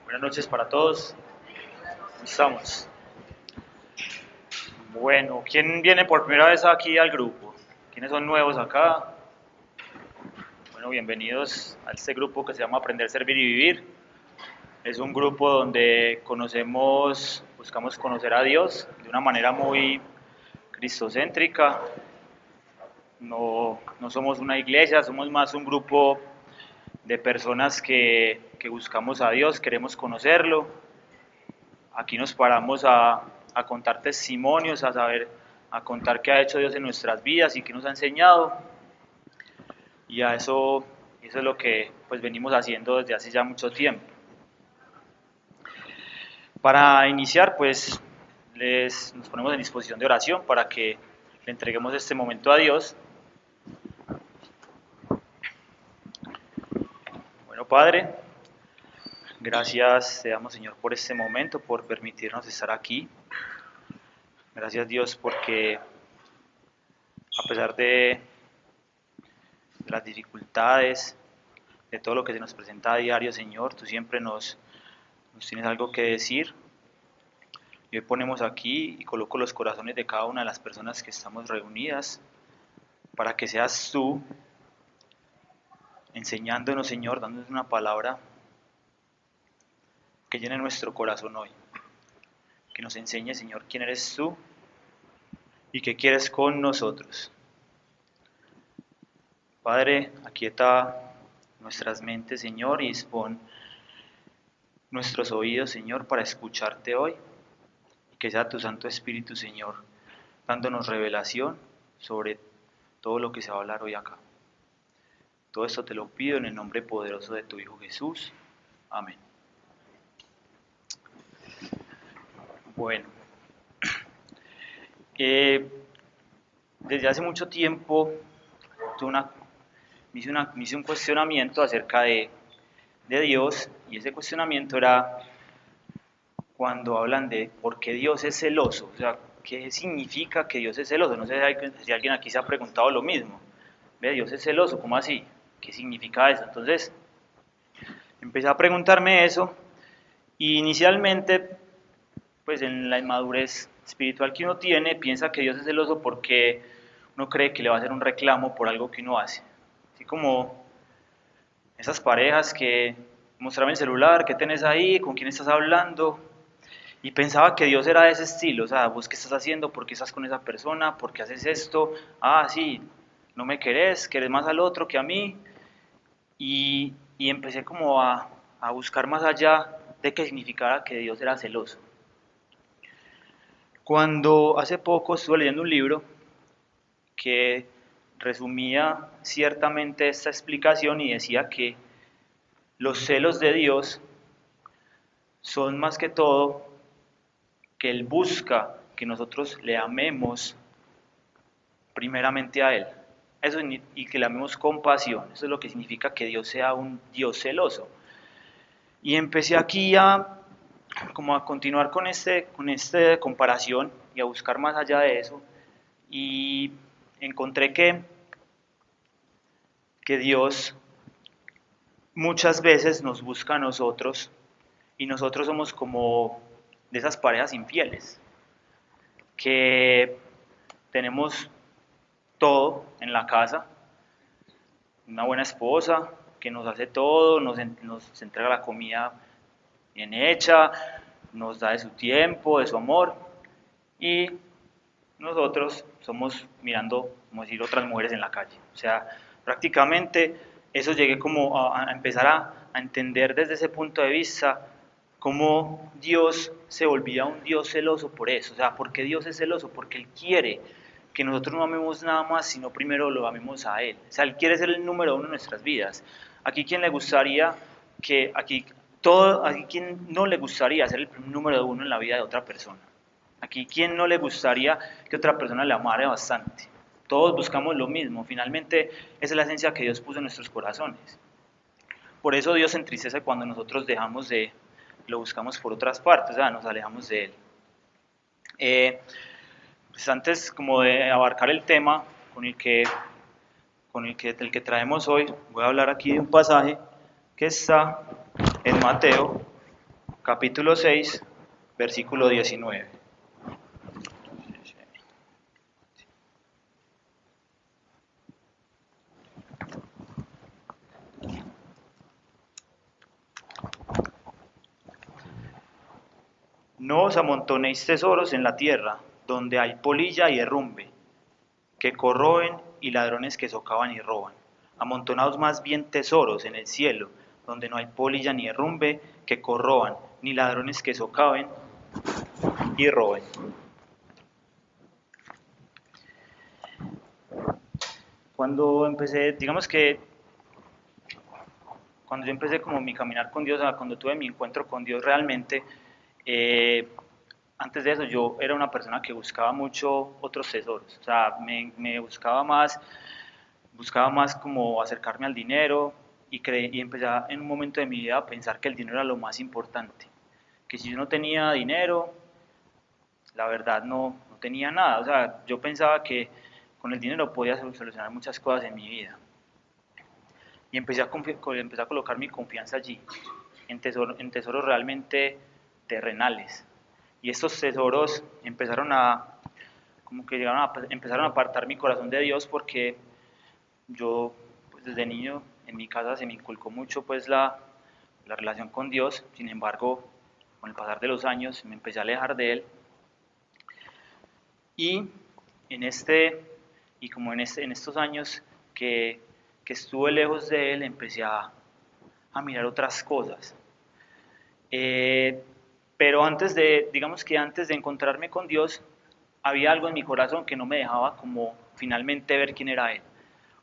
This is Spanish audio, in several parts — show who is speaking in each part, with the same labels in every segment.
Speaker 1: Buenas noches para todos. ¿Cómo estamos? Bueno, ¿quién viene por primera vez aquí al grupo? ¿Quiénes son nuevos acá? Bueno, bienvenidos a este grupo que se llama Aprender, Servir y Vivir. Es un grupo donde buscamos conocer a Dios de una manera muy cristocéntrica. No somos una iglesia, somos más un grupo de personas que buscamos a Dios, queremos conocerlo. Aquí nos paramos a contar testimonios, a contar qué ha hecho Dios en nuestras vidas y qué nos ha enseñado. Y eso es lo que pues venimos haciendo desde hace ya mucho tiempo. Para iniciar, pues nos ponemos en disposición de oración para que le entreguemos este momento a Dios. Bueno, Padre, gracias te damos, Señor, por este momento, por permitirnos estar aquí. Gracias, Dios, porque a pesar de las dificultades, de todo lo que se nos presenta a diario, Señor, tú siempre nos tienes algo que decir. Y hoy ponemos aquí y coloco los corazones de cada una de las personas que estamos reunidas para que seas tú enseñándonos, Señor, dándonos una palabra que llene nuestro corazón hoy. Que nos enseñe, Señor, quién eres tú y qué quieres con nosotros. Padre, aquieta nuestras mentes, Señor, y dispón nuestros oídos, Señor, para escucharte hoy. Y que sea tu Santo Espíritu, Señor, dándonos revelación sobre todo lo que se va a hablar hoy acá. Todo esto te lo pido en el nombre poderoso de tu Hijo Jesús. Amén. Bueno, desde hace mucho tiempo me hice un cuestionamiento acerca de Dios, y ese cuestionamiento era cuando hablan de por qué Dios es celoso, o sea, qué significa que Dios es celoso. No sé si alguien aquí se ha preguntado lo mismo. ¿Ve? Dios es celoso, ¿cómo así? ¿Qué significa eso? Entonces, empecé a preguntarme eso, y inicialmente, pues en la inmadurez espiritual que uno tiene, piensa que Dios es celoso porque uno cree que le va a hacer un reclamo por algo que uno hace. Así como esas parejas que mostraban el celular, ¿qué tenés ahí? ¿Con quién estás hablando? Y pensaba que Dios era de ese estilo, o sea, ¿vos qué estás haciendo? ¿Por qué estás con esa persona? ¿Por qué haces esto? Ah, sí, no me querés más al otro que a mí. Y empecé como a buscar más allá de qué significara que Dios era celoso. Cuando hace poco estuve leyendo un libro que resumía ciertamente esta explicación y decía que los celos de Dios son más que todo que Él busca que nosotros le amemos primeramente a Él. Eso, y que le amemos con pasión. Eso es lo que significa que Dios sea un Dios celoso. Y empecé aquí como a continuar con esta comparación y a buscar más allá de eso. Y encontré que Dios muchas veces nos busca a nosotros, y nosotros somos como de esas parejas infieles, que tenemos todo en la casa, una buena esposa que nos hace todo, nos entrega la comida bien hecha, nos da de su tiempo, de su amor, y nosotros somos mirando, como decir, otras mujeres en la calle. O sea, prácticamente eso llegué como a empezar a entender desde ese punto de vista cómo Dios se volvía un Dios celoso por eso. O sea, ¿por qué Dios es celoso? Porque Él quiere que nosotros no amemos nada más, sino primero lo amemos a Él. O sea, Él quiere ser el número uno en nuestras vidas. Aquí, ¿quién le gustaría aquí quién no le gustaría ser el número uno en la vida de otra persona? Aquí, ¿quién no le gustaría que otra persona le amara bastante? Todos buscamos lo mismo. Finalmente, esa es la esencia que Dios puso en nuestros corazones. Por eso Dios se entristece cuando nosotros lo buscamos por otras partes, o sea, nos alejamos de Él. Pues antes como de abarcar el tema del que traemos hoy, voy a hablar aquí de un pasaje que está en Mateo capítulo 6, versículo 19. No os amontonéis tesoros en la tierra, donde hay polilla y herrumbe, que corroen, y ladrones que socavan y roban. Amontonaos más bien tesoros en el cielo, donde no hay polilla ni herrumbe, que corroan, ni ladrones que socaven y roben. Cuando empecé, digamos que cuando yo empecé como mi caminar con Dios, cuando tuve mi encuentro con Dios realmente, eh, antes de eso yo era una persona que buscaba mucho otros tesoros, o sea, me buscaba más como acercarme al dinero y empecé en un momento de mi vida a pensar que el dinero era lo más importante, que si yo no tenía dinero, la verdad no tenía nada, o sea, yo pensaba que con el dinero podía solucionar muchas cosas en mi vida. Y empecé a colocar mi confianza allí, en tesoros realmente terrenales. Y estos tesoros como que empezaron a apartar mi corazón de Dios porque yo, pues desde niño, en mi casa se me inculcó mucho pues la relación con Dios. Sin embargo, con el pasar de los años me empecé a alejar de Él. Y en en estos años que estuve lejos de Él, empecé a mirar otras cosas. Eh, pero digamos que antes de encontrarme con Dios, había algo en mi corazón que no me dejaba como finalmente ver quién era Él.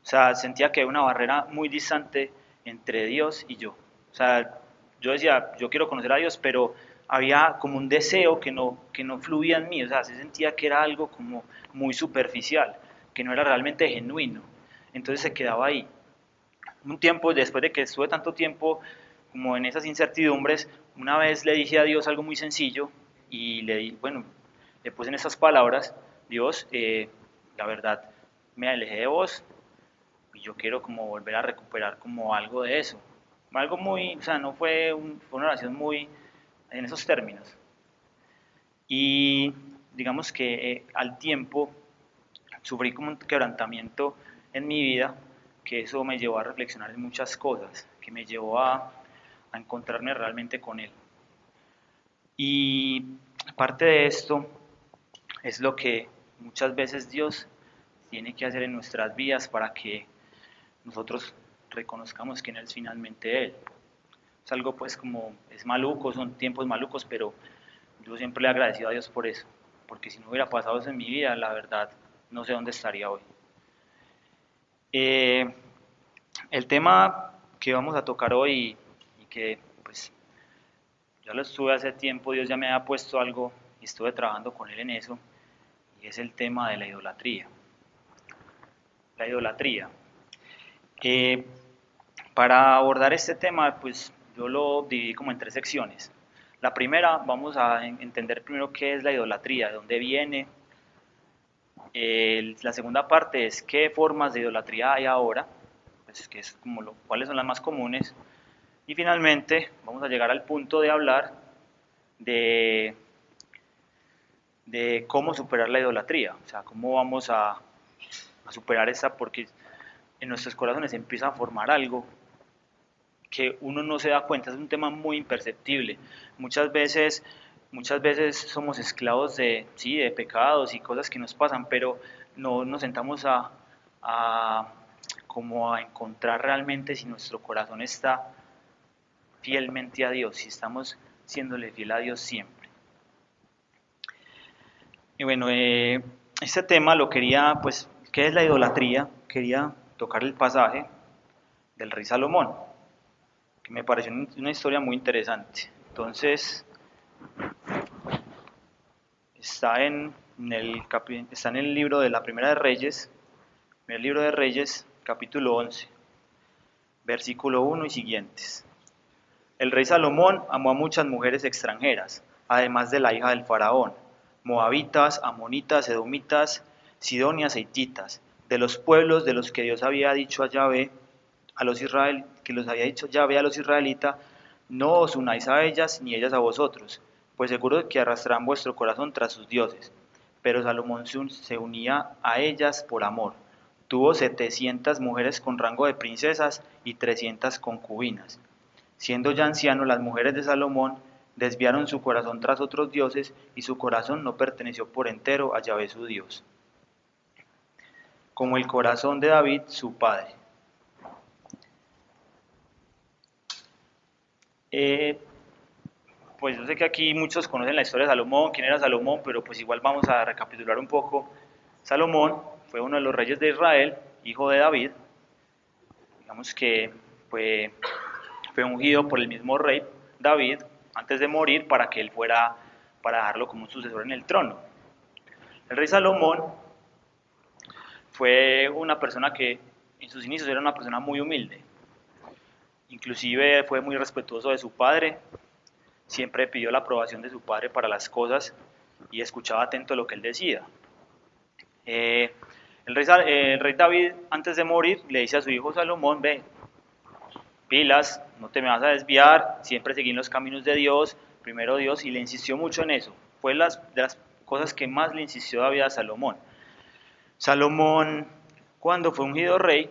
Speaker 1: O sea, sentía que había una barrera muy distante entre Dios y yo. O sea, yo decía, yo quiero conocer a Dios, pero había como un deseo que no fluía en mí. O sea, se sentía que era algo como muy superficial, que no era realmente genuino. Entonces se quedaba ahí. Un tiempo, después de que estuve tanto tiempo como en esas incertidumbres, una vez le dije a Dios algo muy sencillo y le puse en esas palabras: Dios, la verdad, me alejé de vos y yo quiero como volver a recuperar como algo de eso. Algo muy, o sea, no fue, fue una oración muy en esos términos. Y digamos que al tiempo sufrí como un quebrantamiento en mi vida, que eso me llevó a reflexionar en muchas cosas, que me llevó a encontrarme realmente con Él. Y parte de esto es lo que muchas veces Dios tiene que hacer en nuestras vidas para que nosotros reconozcamos quién es finalmente Él. Es algo pues como, es maluco, son tiempos malucos, pero yo siempre le he agradecido a Dios por eso, porque si no hubiera pasado eso en mi vida, la verdad, no sé dónde estaría hoy. Eh, el tema que vamos a tocar hoy y que pues ya lo estuve hace tiempo, Dios ya me había puesto algo y estuve trabajando con Él en eso, y es el tema de la idolatría. La idolatría. Eh, para abordar este tema, pues yo lo dividí como en tres secciones. La primera, vamos a entender primero qué es la idolatría, de dónde viene. La segunda parte es qué formas de idolatría hay ahora, pues que es como cuáles son las más comunes. Y finalmente vamos a llegar al punto de hablar de, de cómo superar la idolatría, o sea, cómo vamos a superar esta, porque en nuestros corazones empieza a formar algo que uno no se da cuenta, es un tema muy imperceptible. Muchas veces somos esclavos de, sí, de pecados y cosas que nos pasan, pero no nos sentamos a, como a encontrar realmente si nuestro corazón está fielmente a Dios, si estamos siéndole fiel a Dios siempre. Y bueno, este tema lo quería, pues, ¿qué es la idolatría? Quería tocar el pasaje del rey Salomón, que me pareció una historia muy interesante. Entonces, está en el libro de la Primera de Reyes, el libro de Reyes, capítulo 11, versículo 1 y siguientes. El rey Salomón amó a muchas mujeres extranjeras, además de la hija del faraón, moabitas, amonitas, edomitas, sidonias e hititas, de los pueblos de los que Dios había dicho a Yahvé, que los había dicho Yahvé a los israelitas, No os unáis a ellas, ni ellas a vosotros, pues seguro que arrastrarán vuestro corazón tras sus dioses. Pero Salomón se unía a ellas por amor. Tuvo 700 mujeres con rango de princesas y 300 concubinas. Siendo ya anciano, las mujeres de Salomón desviaron su corazón tras otros dioses, y su corazón no perteneció por entero a Yahvé su Dios, como el corazón de David su padre. Pues yo sé que aquí muchos conocen la historia de Salomón, quién era Salomón, pero pues igual vamos a recapitular un poco. Salomón fue uno de los reyes de Israel, hijo de David. Digamos que fue ungido por el mismo rey David antes de morir para que él fuera, para dejarlo como un sucesor en el trono. El rey Salomón fue una persona que en sus inicios era una persona muy humilde. Inclusive fue muy respetuoso de su padre, siempre pidió la aprobación de su padre para las cosas y escuchaba atento lo que él decía. El rey David, antes de morir, le dice a su hijo Salomón: ve, pilas, no te me vas a desviar, siempre seguí en los caminos de Dios, primero Dios, y le insistió mucho en eso. Fue de las cosas que más le insistió David a Salomón. Salomón, cuando fue ungido rey,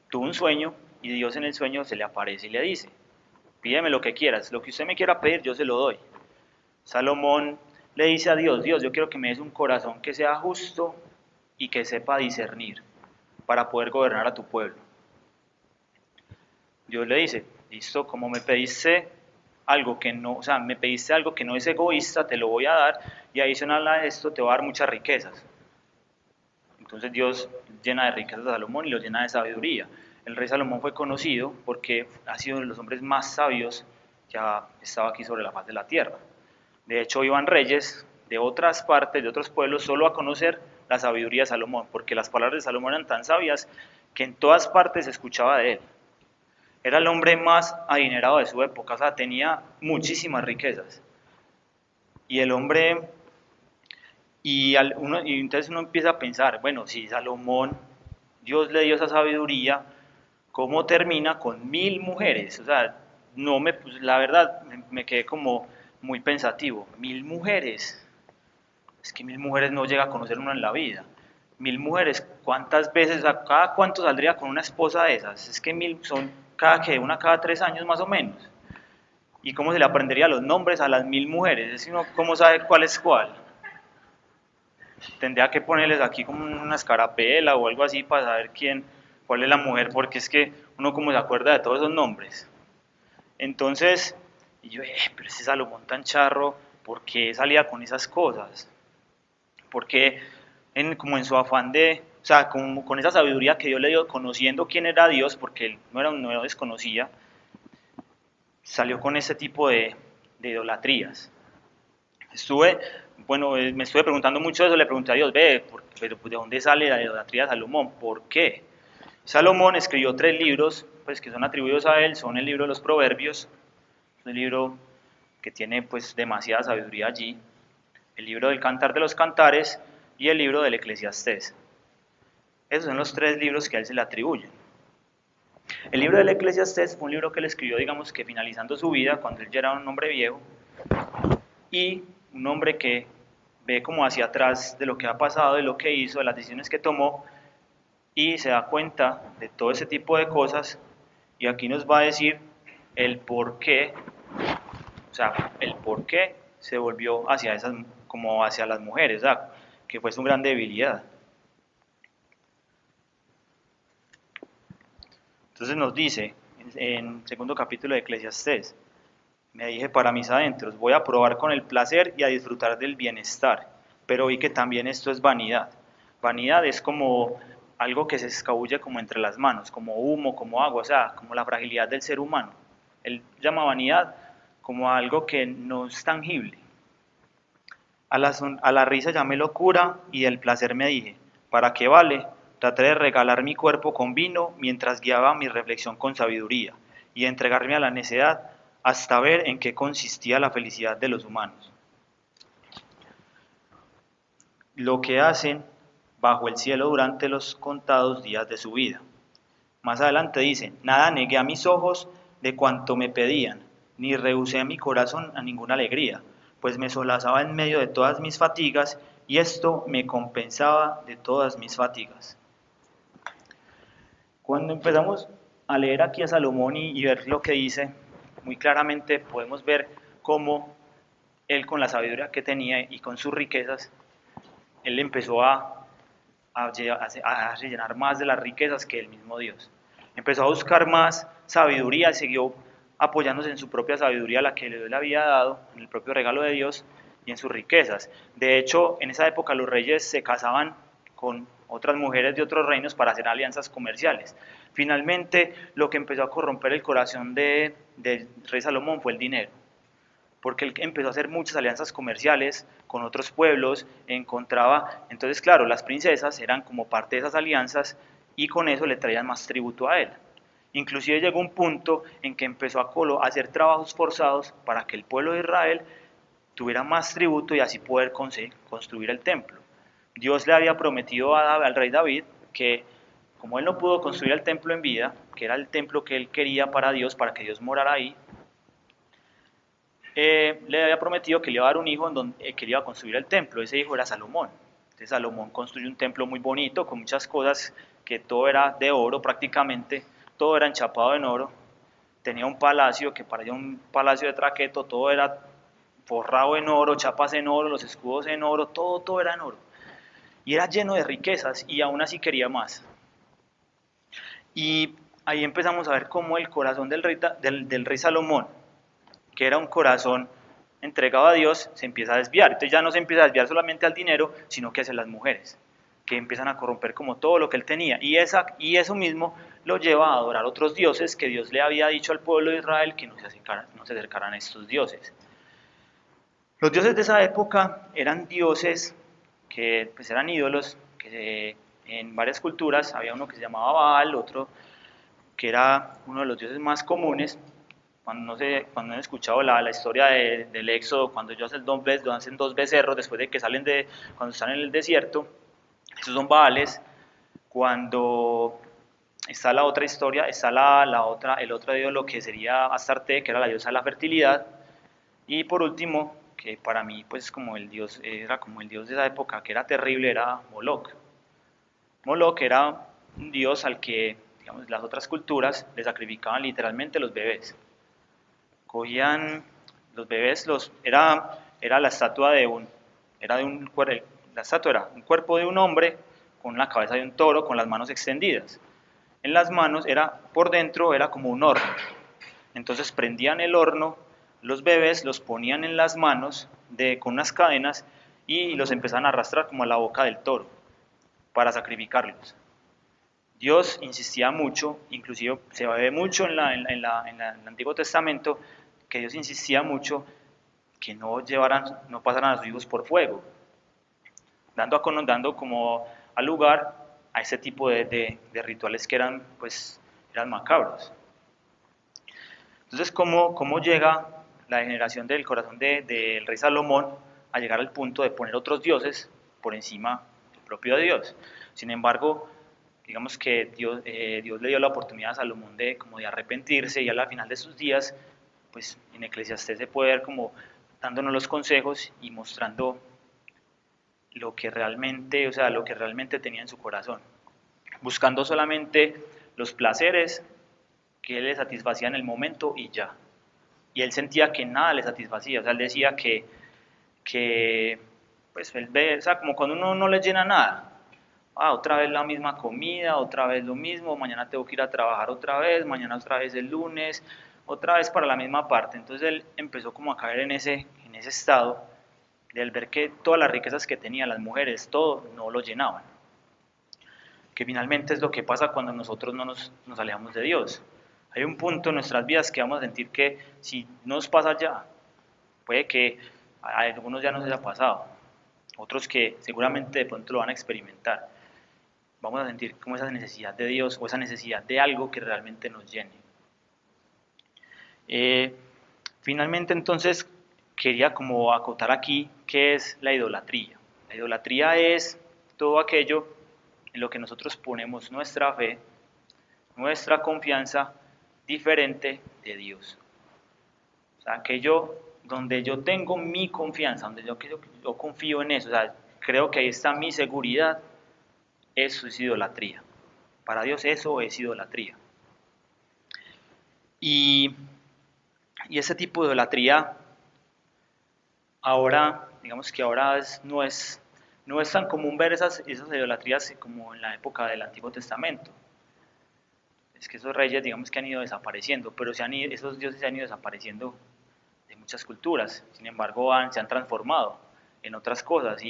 Speaker 1: tuvo un sueño, y Dios en el sueño se le aparece y le dice: pídeme lo que quieras, lo que usted me quiera pedir, yo se lo doy. Salomón le dice a Dios: Dios, yo quiero que me des un corazón que sea justo y que sepa discernir para poder gobernar a tu pueblo. Dios le dice: listo, como me pediste algo que no, o sea, me pediste algo que no es egoísta, te lo voy a dar, y adicional a esto te voy a dar muchas riquezas. Entonces Dios llena de riquezas a Salomón y lo llena de sabiduría. El rey Salomón fue conocido porque ha sido uno de los hombres más sabios que ha estado aquí sobre la faz de la tierra. De hecho, iban reyes de otras partes, de otros pueblos, solo a conocer la sabiduría de Salomón, porque las palabras de Salomón eran tan sabias que en todas partes se escuchaba de él. Era el hombre más adinerado de su época, o sea, tenía muchísimas riquezas. Y el hombre, y entonces uno empieza a pensar, bueno, si Salomón, Dios le dio esa sabiduría, ¿cómo termina con 1000 mujeres? O sea, no me, pues, la verdad, me quedé como muy pensativo. 1000 mujeres. Es que 1000 mujeres no llega a conocer uno en la vida. 1000 mujeres, ¿cuántas veces, a cada cuánto saldría con una esposa de esas? Es que 1000 son cada 3 años más o menos. ¿Y cómo se le aprendería los nombres a las 1000 mujeres? Es que uno, ¿cómo sabe cuál es cuál? Tendría que ponerles aquí como una escarapela o algo así para saber cuál es la mujer, porque es que uno como se acuerda de todos esos nombres. Entonces, y yo, pero ese Salomón tan charro, ¿por qué salía con esas cosas? Porque como en su afán de, o sea, con esa sabiduría que Dios le dio, conociendo quién era Dios, porque él no desconocía, salió con ese tipo de idolatrías. Me estuve preguntando mucho eso, le pregunté a Dios: pero ¿de dónde sale la idolatría de Salomón? ¿Por qué? Salomón escribió 3 libros, pues, que son atribuidos a él, son el libro de los Proverbios, un libro que tiene pues demasiada sabiduría allí, el libro del Cantar de los Cantares y el libro del Eclesiastés. Esos son los 3 libros que a él se le atribuyen. El libro del Eclesiastés fue un libro que él escribió, digamos que finalizando su vida, cuando él ya era un hombre viejo, y un hombre que ve como hacia atrás de lo que ha pasado, de lo que hizo, de las decisiones que tomó, y se da cuenta de todo ese tipo de cosas, y aquí nos va a decir el por qué, o sea, el por qué se volvió como hacia las mujeres, o sea, que fue su gran debilidad. Entonces nos dice en segundo capítulo de Eclesiastés: me dije para mis adentros, voy a probar con el placer y a disfrutar del bienestar, pero vi que también esto es vanidad. Vanidad es como algo que se escabulle como entre las manos, como humo, como agua, o sea, como la fragilidad del ser humano. Él llama vanidad como algo que no es tangible. A la risa llamé locura y del placer me dije: ¿para qué vale? Traté de regalar mi cuerpo con vino mientras guiaba mi reflexión con sabiduría, y de entregarme a la necedad hasta ver en qué consistía la felicidad de los humanos. Lo que hacen bajo el cielo durante los contados días de su vida. Más adelante dice: nada negué a mis ojos de cuanto me pedían, ni rehusé mi corazón a ninguna alegría, pues me solazaba en medio de todas mis fatigas, y esto me compensaba de todas mis fatigas. Cuando empezamos a leer aquí a Salomón y ver lo que dice, muy claramente podemos ver cómo él, con la sabiduría que tenía y con sus riquezas, él empezó a rellenar más de las riquezas que el mismo Dios. Empezó a buscar más sabiduría, siguió apoyándose en su propia sabiduría, la que Dios le había dado, en el propio regalo de Dios y en sus riquezas. De hecho, en esa época los reyes se casaban con otras mujeres de otros reinos para hacer alianzas comerciales. Finalmente, lo que empezó a corromper el corazón del rey Salomón fue el dinero, porque él empezó a hacer muchas alianzas comerciales con otros pueblos, entonces claro, las princesas eran como parte de esas alianzas y con eso le traían más tributo a él. Inclusive llegó un punto en que empezó a hacer trabajos forzados para que el pueblo de Israel tuviera más tributo y así poder construir el templo. Dios le había prometido al rey David que, como él no pudo construir el templo en vida, que era el templo que él quería para Dios, para que Dios morara ahí, le había prometido que le iba a dar un hijo que le iba a construir el templo. Ese hijo era Salomón. Entonces Salomón construyó un templo muy bonito, con muchas cosas, que todo era de oro prácticamente, todo era enchapado en oro. Tenía un palacio que parecía un palacio de Traqueto, todo era forrado en oro, chapas en oro, los escudos en oro, todo era en oro. Y era lleno de riquezas y aún así quería más. Y ahí empezamos a ver cómo el corazón del rey Salomón, que era un corazón entregado a Dios, se empieza a desviar. Entonces ya no se empieza a desviar solamente al dinero, sino que hacia las mujeres, que empiezan a corromper como todo lo que él tenía. Y eso mismo lo lleva a adorar otros dioses que Dios le había dicho al pueblo de Israel que no se acercaran a estos dioses. Los dioses de esa época eran dioses que pues eran ídolos, que en varias culturas había uno que se llamaba Baal, otro que era uno de los dioses más comunes. Cuando han escuchado la historia del Éxodo, cuando ellos hacen dos becerros después de que cuando están en el desierto, esos son Baales. Cuando está la otra historia, está el otro ídolo que sería Astarte, que era la diosa de la fertilidad. Y por último, que para mí pues era como el dios de esa época, que era terrible, era Moloch. Moloch era un dios al que, digamos, las otras culturas le sacrificaban literalmente los bebés. Cogían los bebés, era la estatua la estatua era un cuerpo de un hombre con la cabeza de un toro, con las manos extendidas. En las manos por dentro era como un horno. Entonces prendían el horno, los bebés los ponían en las manos con unas cadenas y los empezaban a arrastrar como a la boca del toro para sacrificarlos. Dios insistía mucho, inclusive se ve mucho en el Antiguo Testamento, que Dios insistía mucho que no pasaran a sus hijos por fuego, dando como al lugar a ese tipo de rituales que eran macabros. Entonces, ¿cómo llega la degeneración del corazón del rey Salomón a llegar al punto de poner otros dioses por encima del propio Dios? Sin embargo, digamos que Dios le dio la oportunidad a Salomón de arrepentirse, y a la final de sus días, pues en Eclesiastés se puede ver como dándonos los consejos y mostrando lo que realmente tenía en su corazón, buscando solamente los placeres que le satisfacían en el momento y ya. Y él sentía que nada le satisfacía, o sea, él decía pues él ve, o sea, como cuando uno no le llena nada. Otra vez la misma comida, otra vez lo mismo, mañana tengo que ir a trabajar otra vez, mañana otra vez el lunes, otra vez para la misma parte. Entonces él empezó como a caer en ese estado de al ver que todas las riquezas que tenía, las mujeres, todo, no lo llenaban. Que finalmente es lo que pasa cuando nosotros no nos alejamos de Dios. Hay un punto en nuestras vidas que vamos a sentir que si nos pasa ya, puede que a algunos ya nos haya pasado, otros que seguramente de pronto lo van a experimentar. Vamos a sentir como esa necesidad de Dios o esa necesidad de algo que realmente nos llene. Finalmente, entonces, quería como acotar aquí qué es la idolatría. La idolatría es todo aquello en lo que nosotros ponemos nuestra fe, nuestra confianza diferente de Dios. sea, donde yo tengo mi confianza, donde yo confío en eso, o sea, creo que ahí está mi seguridad, eso es idolatría. Para Dios eso es idolatría. Y, y ese tipo de idolatría ahora, digamos que ahora no es tan común ver esas idolatrías como en la época del Antiguo Testamento. Es que esos reyes, digamos que han ido desapareciendo, pero esos dioses se han ido desapareciendo de muchas culturas. Sin embargo, se han transformado en otras cosas.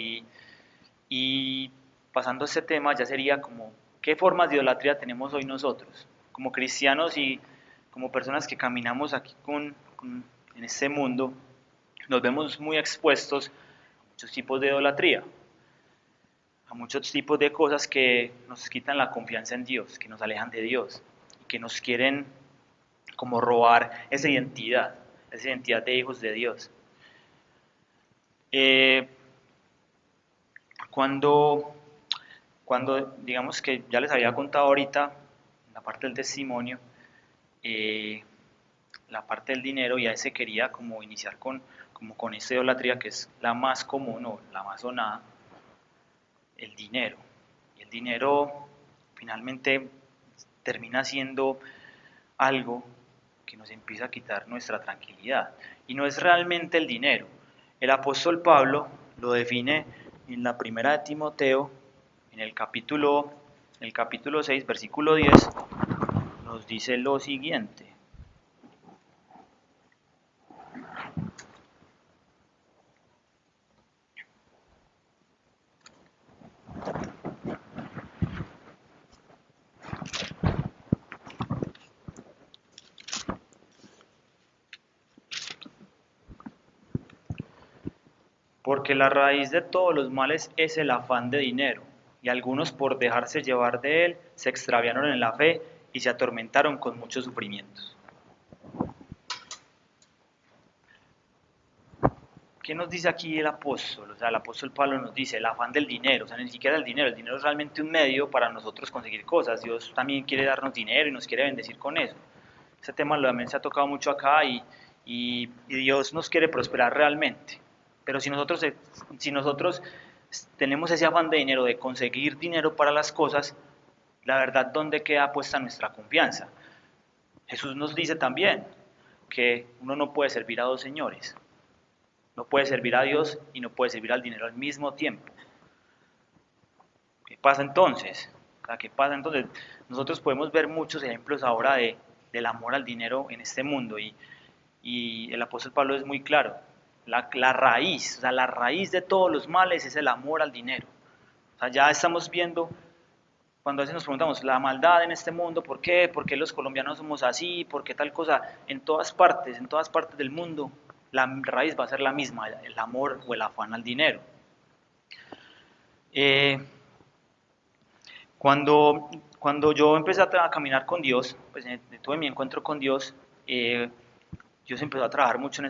Speaker 1: Y pasando a este tema, ya sería como, ¿qué formas de idolatría tenemos hoy nosotros? Como cristianos y como personas que caminamos aquí en este mundo, nos vemos muy expuestos a muchos tipos de idolatría, a muchos tipos de cosas que nos quitan la confianza en Dios, que nos alejan de Dios, y que nos quieren como robar esa identidad de hijos de Dios. Eh, cuando, cuando digamos que ya les había contado ahorita, la parte del testimonio, eh, la parte del dinero, y a ese quería como iniciar como con esta idolatría que es la más común o la más sonada, el dinero. Y el dinero finalmente termina siendo algo que nos empieza a quitar nuestra tranquilidad. Y no es realmente el dinero. El apóstol Pablo lo define en la primera de Timoteo, en el capítulo 6, versículo 10, nos dice lo siguiente. Porque la raíz de todos los males es el afán de dinero, y algunos por dejarse llevar de él se extraviaron en la fe y se atormentaron con muchos sufrimientos. ¿Qué nos dice aquí el apóstol? O sea, el apóstol Pablo nos dice el afán del dinero, o sea, ni siquiera el dinero es realmente un medio para nosotros conseguir cosas. Dios también quiere darnos dinero y nos quiere bendecir con eso. Ese tema también se ha tocado mucho acá y Dios nos quiere prosperar realmente. Pero si nosotros tenemos ese afán de dinero, de conseguir dinero para las cosas, la verdad, ¿dónde queda puesta nuestra confianza? Jesús nos dice también que uno no puede servir a dos señores. No puede servir a Dios y no puede servir al dinero al mismo tiempo. ¿Qué pasa entonces? ¿Qué pasa entonces? Nosotros podemos ver muchos ejemplos ahora del amor al dinero en este mundo y el apóstol Pablo es muy claro. La raíz, o sea, la raíz de todos los males es el amor al dinero. O sea, ya estamos viendo, cuando a veces nos preguntamos, la maldad en este mundo, ¿por qué? ¿Por qué los colombianos somos así? ¿Por qué tal cosa? En todas partes del mundo, la raíz va a ser la misma, el amor o el afán al dinero. Eh, cuando yo empecé a caminar con Dios, pues tuve mi encuentro con Dios, Dios empezó a trabajar mucho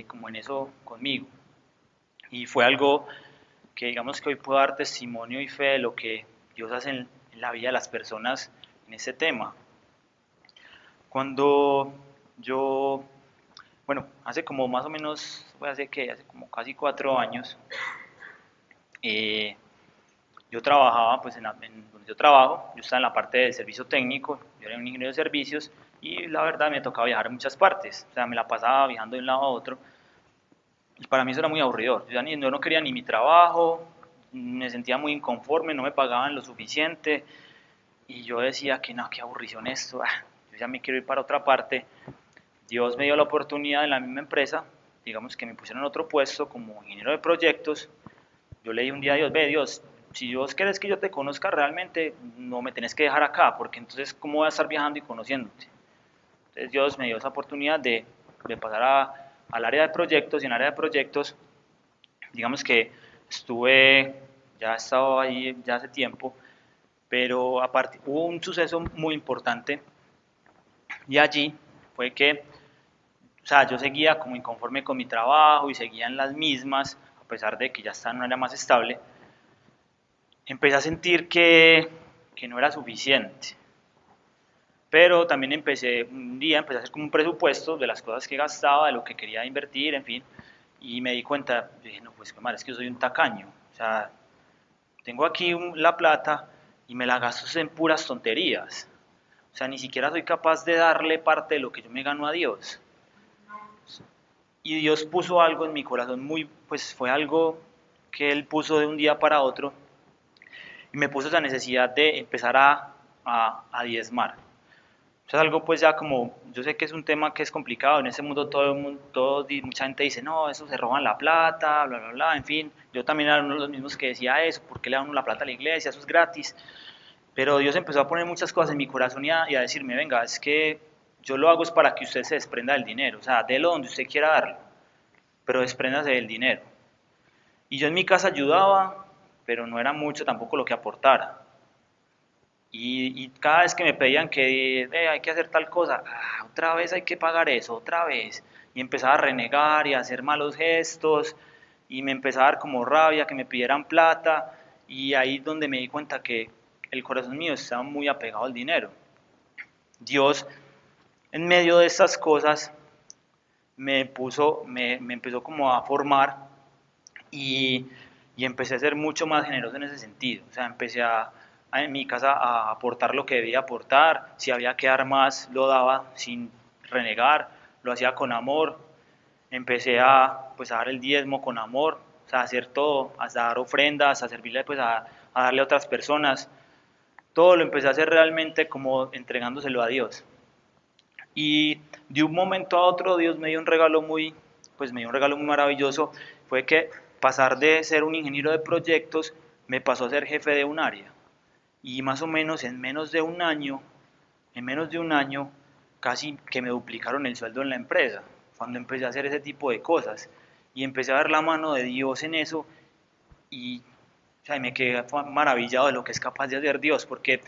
Speaker 1: como en eso conmigo. Y fue algo que digamos que hoy puedo dar testimonio y fe de lo que Dios hace en la vida de las personas en ese tema. Cuando yo, bueno, hace como más o menos, hace como casi 4 años, eh, yo trabajaba, pues en donde yo trabajo, yo estaba en la parte de servicio técnico, yo era un ingeniero de servicios y la verdad me tocaba viajar a muchas partes, o sea, me la pasaba viajando de un lado a otro y para mí eso era muy aburridor, yo no quería ni mi trabajo, me sentía muy inconforme, no me pagaban lo suficiente y yo decía que no, qué aburrición esto, yo ya me quiero ir para otra parte. Dios me dio la oportunidad en la misma empresa, digamos que me pusieron en otro puesto como ingeniero de proyectos. Yo le dije un día a Dios, ve Dios, si vos querés que yo te conozca realmente, no me tenés que dejar acá, porque entonces, ¿cómo voy a estar viajando y conociéndote? Entonces Dios me dio esa oportunidad de pasar al área de proyectos, y en el área de proyectos, digamos que ya he estado ahí ya hace tiempo, pero aparte, hubo un suceso muy importante, y allí fue que, o sea, yo seguía como inconforme con mi trabajo y seguía en las mismas, a pesar de que ya estaba en un área más estable, empecé a sentir que no era suficiente. Pero también un día empecé a hacer como un presupuesto de las cosas que gastaba, de lo que quería invertir, en fin, y me di cuenta, dije, no, pues qué mal, es que yo soy un tacaño, o sea, tengo aquí la plata y me la gasto en puras tonterías, o sea, ni siquiera soy capaz de darle parte de lo que yo me gano a Dios. Y Dios puso algo en mi corazón pues fue algo que Él puso de un día para otro, y me puso esa necesidad de empezar a diezmar. Eso es algo pues ya como, yo sé que es un tema que es complicado, en ese mundo mucha gente dice, no, eso se roban la plata, bla, bla, bla, en fin, yo también era uno de los mismos que decía eso, ¿por qué le dan uno la plata a la iglesia? Eso es gratis. Pero Dios empezó a poner muchas cosas en mi corazón y a decirme, venga, es que yo lo hago es para que usted se desprenda del dinero, o sea, délo donde usted quiera darlo, pero despréndase del dinero. Y yo en mi casa ayudaba, pero no era mucho tampoco lo que aportara. Y cada vez que me pedían que hay que hacer tal cosa, otra vez hay que pagar eso, otra vez. Y empezaba a renegar y a hacer malos gestos, y me empezaba a dar como rabia que me pidieran plata, y ahí es donde me di cuenta que el corazón mío estaba muy apegado al dinero. Dios, en medio de estas cosas, me empezó como a formar, y, y empecé a ser mucho más generoso en ese sentido. O sea, empecé en mi casa a aportar lo que debía aportar, si había que dar más, lo daba sin renegar, lo hacía con amor, empecé pues, a dar el diezmo con amor, o sea, a hacer todo, a dar ofrendas, a servirle pues, a darle a otras personas, todo lo empecé a hacer realmente como entregándoselo a Dios. Y de un momento a otro Dios me dio un regalo pues me dio un regalo muy maravilloso, fue que pasar de ser un ingeniero de proyectos me pasó a ser jefe de un área. Y más o menos en menos de un año, casi que me duplicaron el sueldo en la empresa, cuando empecé a hacer ese tipo de cosas. Y empecé a ver la mano de Dios en eso, y o sea, me quedé maravillado de lo que es capaz de hacer Dios, porque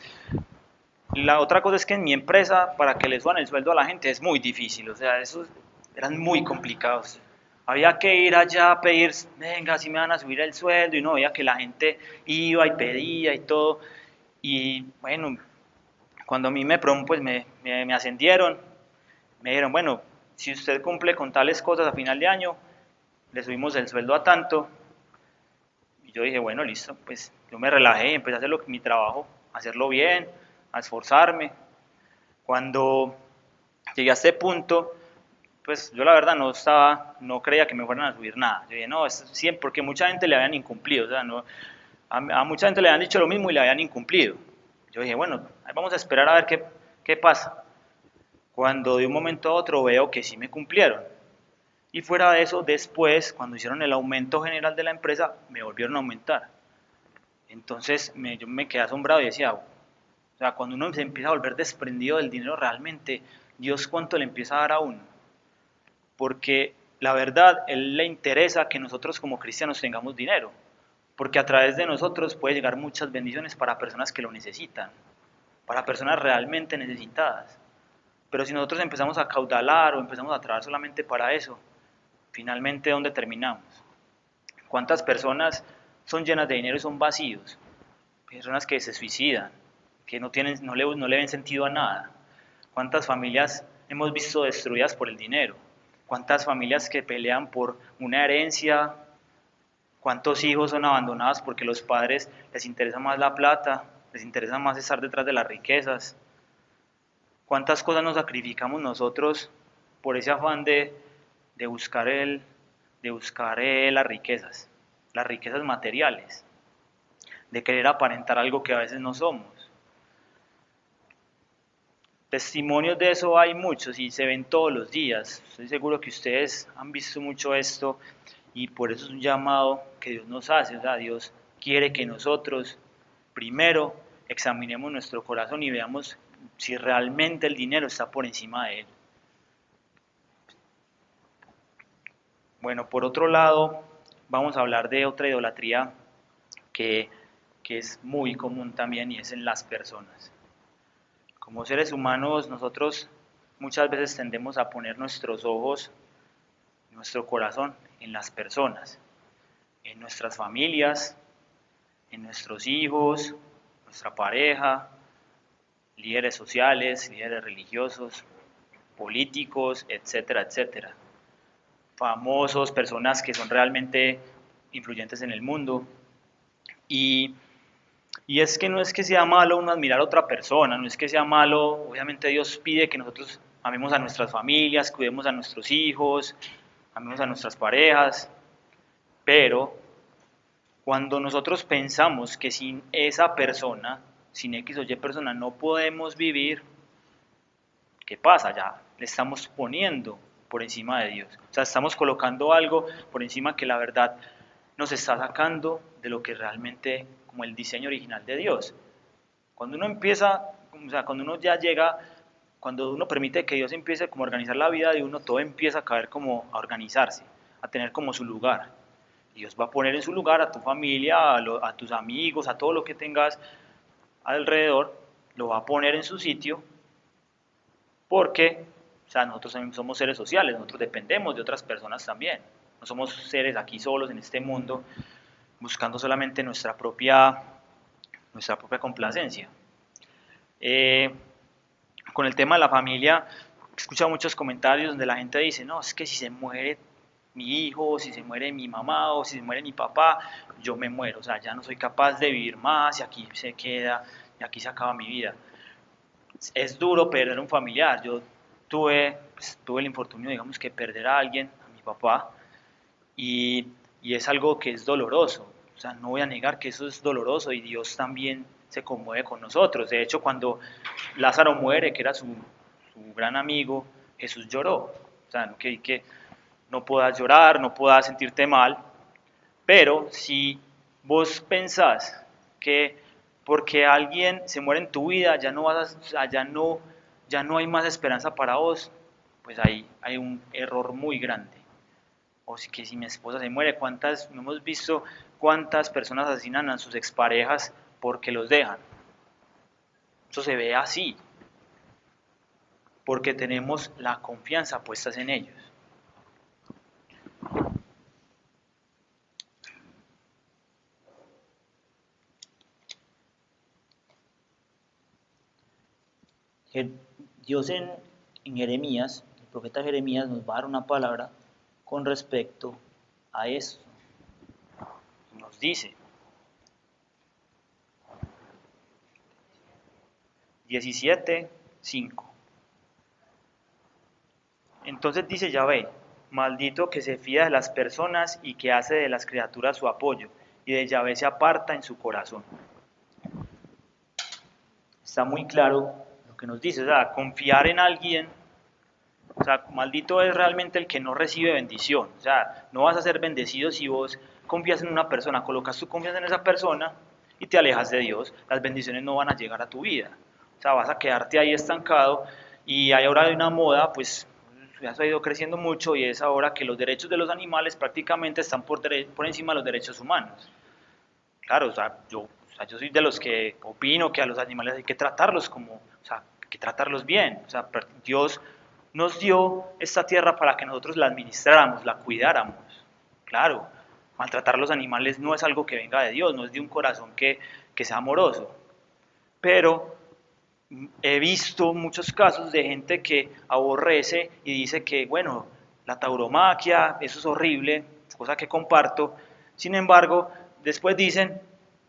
Speaker 1: la otra cosa es que en mi empresa, para que le suban el sueldo a la gente es muy difícil, o sea, esos eran muy complicados. Había que ir allá a pedir, venga, si me van a subir el sueldo, y no veía que la gente iba y pedía y todo. Y bueno, cuando a mí pues me ascendieron, me dijeron, bueno, si usted cumple con tales cosas a final de año, le subimos el sueldo a tanto. Y yo dije, bueno, listo, pues yo me relajé y empecé a hacer mi trabajo, a hacerlo bien, a esforzarme. Cuando llegué a este punto, pues yo la verdad no creía que me fueran a subir nada. Yo dije, no, es siempre, porque mucha gente le habían incumplido, o sea, no, a mucha gente le habían dicho lo mismo y le habían incumplido. Yo dije, bueno, vamos a esperar a ver qué pasa. Cuando de un momento a otro veo que sí me cumplieron. Y fuera de eso, después, cuando hicieron el aumento general de la empresa, me volvieron a aumentar. Entonces yo me quedé asombrado y decía, o sea, cuando uno se empieza a volver desprendido del dinero realmente, Dios cuánto le empieza a dar a uno. Porque la verdad, Él le interesa que nosotros como cristianos tengamos dinero. Porque a través de nosotros puede llegar muchas bendiciones para personas que lo necesitan, para personas realmente necesitadas. Pero si nosotros empezamos a caudalar o empezamos a trabajar solamente para eso, finalmente ¿dónde terminamos? ¿Cuántas personas son llenas de dinero y son vacíos? Personas que se suicidan, que no le ven sentido a nada. ¿Cuántas familias hemos visto destruidas por el dinero? ¿Cuántas familias que pelean por una herencia? ¿Cuántos hijos son abandonados porque los padres les interesa más la plata, les interesa más estar detrás de las riquezas? ¿Cuántas cosas nos sacrificamos nosotros por ese afán de buscar, de buscar las riquezas materiales, de querer aparentar algo que a veces no somos? Testimonios de eso hay muchos y se ven todos los días. Estoy seguro que ustedes han visto mucho esto, y por eso es un llamado que Dios nos hace. O sea, Dios quiere que nosotros primero examinemos nuestro corazón y veamos si realmente el dinero está por encima de él. Bueno, por otro lado, vamos a hablar de otra idolatría que, que es muy común también, y es en las personas. Como seres humanos, nosotros muchas veces tendemos a poner nuestros ojos, nuestro corazón en las personas, en nuestras familias, en nuestros hijos, nuestra pareja, líderes sociales, líderes religiosos, políticos, etcétera, etcétera. Famosos, personas que son realmente influyentes en el mundo. Y, y es que no es que sea malo uno admirar a otra persona, no es que sea malo, obviamente Dios pide que nosotros amemos a nuestras familias, cuidemos a nuestros hijos, amemos a nuestras parejas, pero cuando nosotros pensamos que sin esa persona, sin X o Y persona, no podemos vivir, ¿qué pasa? Ya le estamos poniendo por encima de Dios. O sea, estamos colocando algo por encima que la verdad nos está sacando de lo que realmente, como el diseño original de Dios. Cuando uno empieza, o sea, cuando uno ya llega, cuando uno permite que Dios empiece como a organizar la vida de uno, todo empieza a caer como a organizarse, a tener como su lugar. Dios va a poner en su lugar a tu familia, a tus amigos, a todo lo que tengas alrededor, lo va a poner en su sitio porque, o sea, nosotros somos seres sociales, nosotros dependemos de otras personas también. No somos seres aquí solos en este mundo buscando solamente nuestra propia complacencia. Con el tema de la familia, he escuchado muchos comentarios donde la gente dice, no, es que si se muere mi hijo, o si se muere mi mamá, o si se muere mi papá, yo me muero, o sea, ya no soy capaz de vivir más y aquí se queda, y aquí se acaba mi vida. Es duro perder un familiar, yo tuve el infortunio, digamos, que perder a alguien, a mi papá, y es algo que es doloroso, o sea, no voy a negar que eso es doloroso y Dios también se conmueve con nosotros. De hecho, cuando Lázaro muere, que era su gran amigo, Jesús lloró. O sea, que no puedas llorar, no puedas sentirte mal, pero si vos pensás que porque alguien se muere en tu vida ya no vas a, o sea, ya no hay más esperanza para vos, pues ahí hay un error muy grande. O si que si mi esposa se muere, cuántas, no hemos visto cuántas personas asesinan a sus exparejas porque los dejan. Eso se ve así, porque tenemos la confianza puestas en ellos. Dios en Jeremías, el profeta Jeremías nos va a dar una palabra con respecto a esto. Nos dice, 17:5. Entonces dice Yahvé, maldito que se fía de las personas y que hace de las criaturas su apoyo, y de Yahvé se aparta en su corazón. Está muy claro lo que nos dice, o sea, confiar en alguien, o sea, maldito es realmente el que no recibe bendición, o sea, no vas a ser bendecido si vos confías en una persona, colocas tu confianza en esa persona y te alejas de Dios, las bendiciones no van a llegar a tu vida, o sea, vas a quedarte ahí estancado y hay ahora una moda, pues ya ha ido creciendo mucho y es ahora que los derechos de los animales prácticamente están por encima de los derechos humanos. Claro, o sea, yo soy de los que opino que a los animales hay que tratarlos como, o sea, hay que tratarlos bien. O sea, Dios nos dio esta tierra para que nosotros la administráramos, la cuidáramos. Claro, maltratar a los animales no es algo que venga de Dios, no es de un corazón que sea amoroso. Pero he visto muchos casos de gente que aborrece y dice que, bueno, la tauromaquia, eso es horrible, cosa que comparto. Sin embargo, después dicen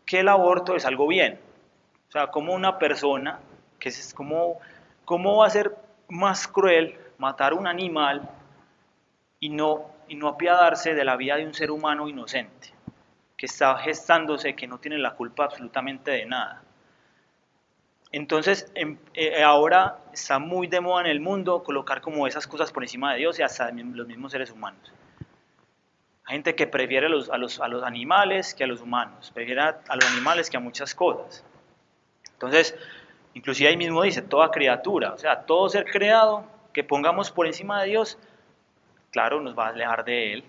Speaker 1: que el aborto es algo bien. O sea, como una persona, que es como, ¿cómo va a ser más cruel matar un animal y no apiadarse de la vida de un ser humano inocente, que está gestándose, que no tiene la culpa absolutamente de nada? Entonces, ahora está muy de moda en el mundo colocar como esas cosas por encima de Dios y hasta los mismos seres humanos. Hay gente que prefiere a los animales que a los humanos, prefiere a los animales que a muchas cosas. Entonces, inclusive ahí mismo dice, toda criatura, o sea, todo ser creado que pongamos por encima de Dios, claro, nos va a alejar de Él,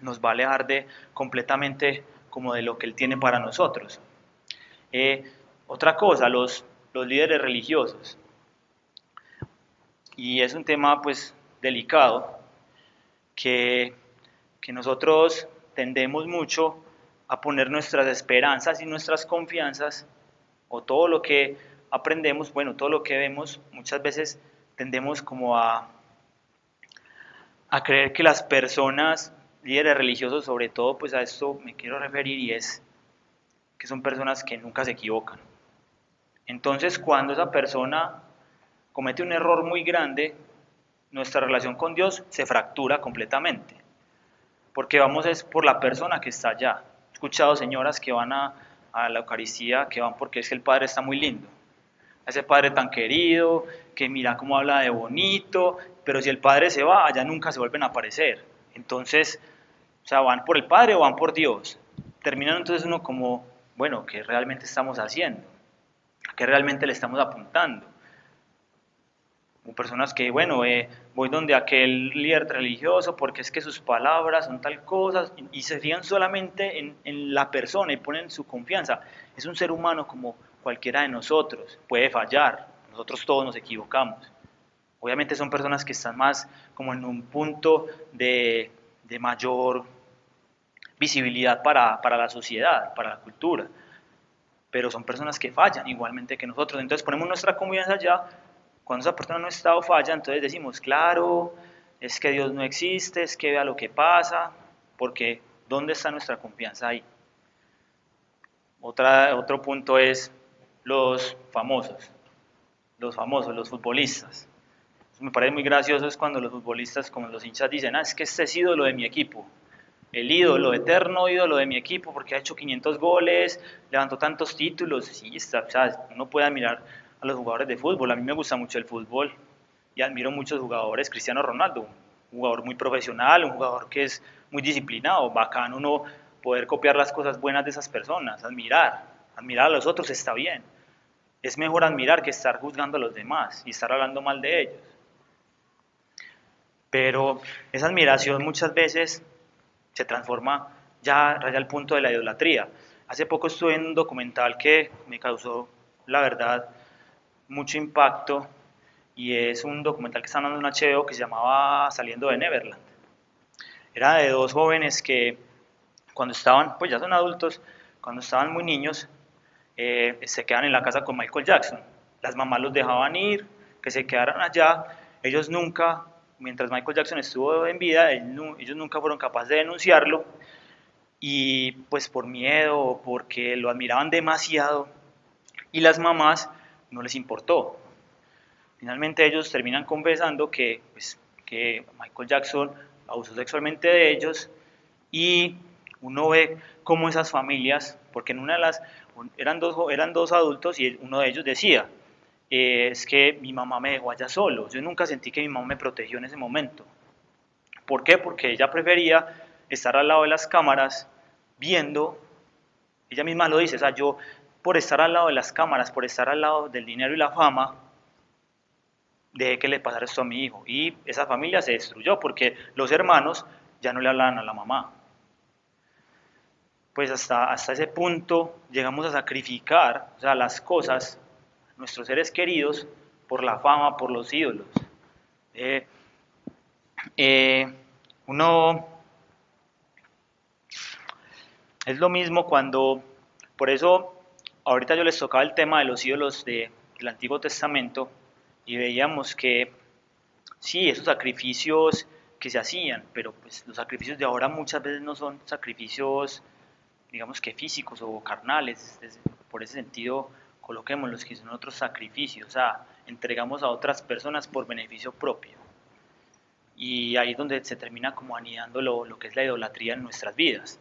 Speaker 1: nos va a alejar de completamente como de lo que Él tiene para nosotros. Otra cosa, los líderes religiosos, y es un tema pues delicado, que, que nosotros tendemos mucho a poner nuestras esperanzas y nuestras confianzas, o todo lo que aprendemos, bueno, todo lo que vemos, muchas veces tendemos como a creer que las personas, líderes religiosos sobre todo, pues a esto me quiero referir y es que son personas que nunca se equivocan. Entonces, cuando esa persona comete un error muy grande, nuestra relación con Dios se fractura completamente, porque vamos es por la persona que está allá. He escuchado señoras que van a la Eucaristía, que van porque es que el Padre está muy lindo, ese Padre tan querido, que mira cómo habla de bonito, pero si el Padre se va, allá nunca se vuelven a aparecer. Entonces, o sea, ¿van por el Padre o van por Dios? Terminan entonces uno como, bueno, ¿qué realmente estamos haciendo? ¿A qué realmente le estamos apuntando? O personas que, bueno, voy donde aquel líder religioso porque es que sus palabras son tal cosa y se fijan solamente en la persona y ponen su confianza. Es un ser humano como cualquiera de nosotros, puede fallar, nosotros todos nos equivocamos. Obviamente son personas que están más como en un punto de mayor visibilidad para la sociedad, para la cultura, pero son personas que fallan igualmente que nosotros. Entonces ponemos nuestra confianza allá. Cuando esa persona no está o falla, entonces decimos, claro, es que Dios no existe, es que vea lo que pasa, porque ¿dónde está nuestra confianza ahí? Otro punto es los famosos, los futbolistas. Eso me parece muy gracioso es cuando los futbolistas, como los hinchas dicen, es que este es ídolo de mi equipo, el ídolo, eterno ídolo de mi equipo, porque ha hecho 500 goles, levantó tantos títulos, sí, está, o sea, uno puede admirar a los jugadores de fútbol, a mí me gusta mucho el fútbol y admiro muchos jugadores, Cristiano Ronaldo, un jugador muy profesional, un jugador que es muy disciplinado, bacano uno poder copiar las cosas buenas de esas personas, admirar a los otros está bien, es mejor admirar que estar juzgando a los demás y estar hablando mal de ellos, pero esa admiración muchas veces se transforma ya raya al punto de la idolatría. Hace poco estuve en un documental que me causó, la verdad, mucho impacto y es un documental que está dando en HBO que se llamaba Saliendo de Neverland. Era de dos jóvenes que cuando estaban, pues ya son adultos, cuando estaban muy niños, se quedan en la casa con Michael Jackson. Las mamás los dejaban ir, que se quedaran allá. Ellos nunca, mientras Michael Jackson estuvo en vida, ellos nunca fueron capaces de denunciarlo y pues por miedo o porque lo admiraban demasiado y las mamás no les importó. Finalmente ellos terminan confesando que, pues, que Michael Jackson abusó sexualmente de ellos y uno ve cómo esas familias, porque en una de las, eran dos adultos y uno de ellos decía, es que mi mamá me dejó allá solo, yo nunca sentí que mi mamá me protegió en ese momento. ¿Por qué? Porque ella prefería estar al lado de las cámaras viendo, ella misma lo dice, o sea, yo por estar al lado de las cámaras, por estar al lado del dinero y la fama, dejé que le pasara esto a mi hijo. Y esa familia se destruyó porque los hermanos ya no le hablaban a la mamá. Pues hasta ese punto llegamos a sacrificar, o sea, las cosas, nuestros seres queridos, por la fama, por los ídolos. Eh, eh, uno es lo mismo cuando, por eso ahorita yo les tocaba el tema de los ídolos del Antiguo Testamento y veíamos que sí, esos sacrificios que se hacían, pero pues los sacrificios de ahora muchas veces no son sacrificios, digamos que físicos o carnales, por ese sentido coloquemos los que son otros sacrificios, o sea, entregamos a otras personas por beneficio propio. Y ahí es donde se termina como anidando lo que es la idolatría en nuestras vidas.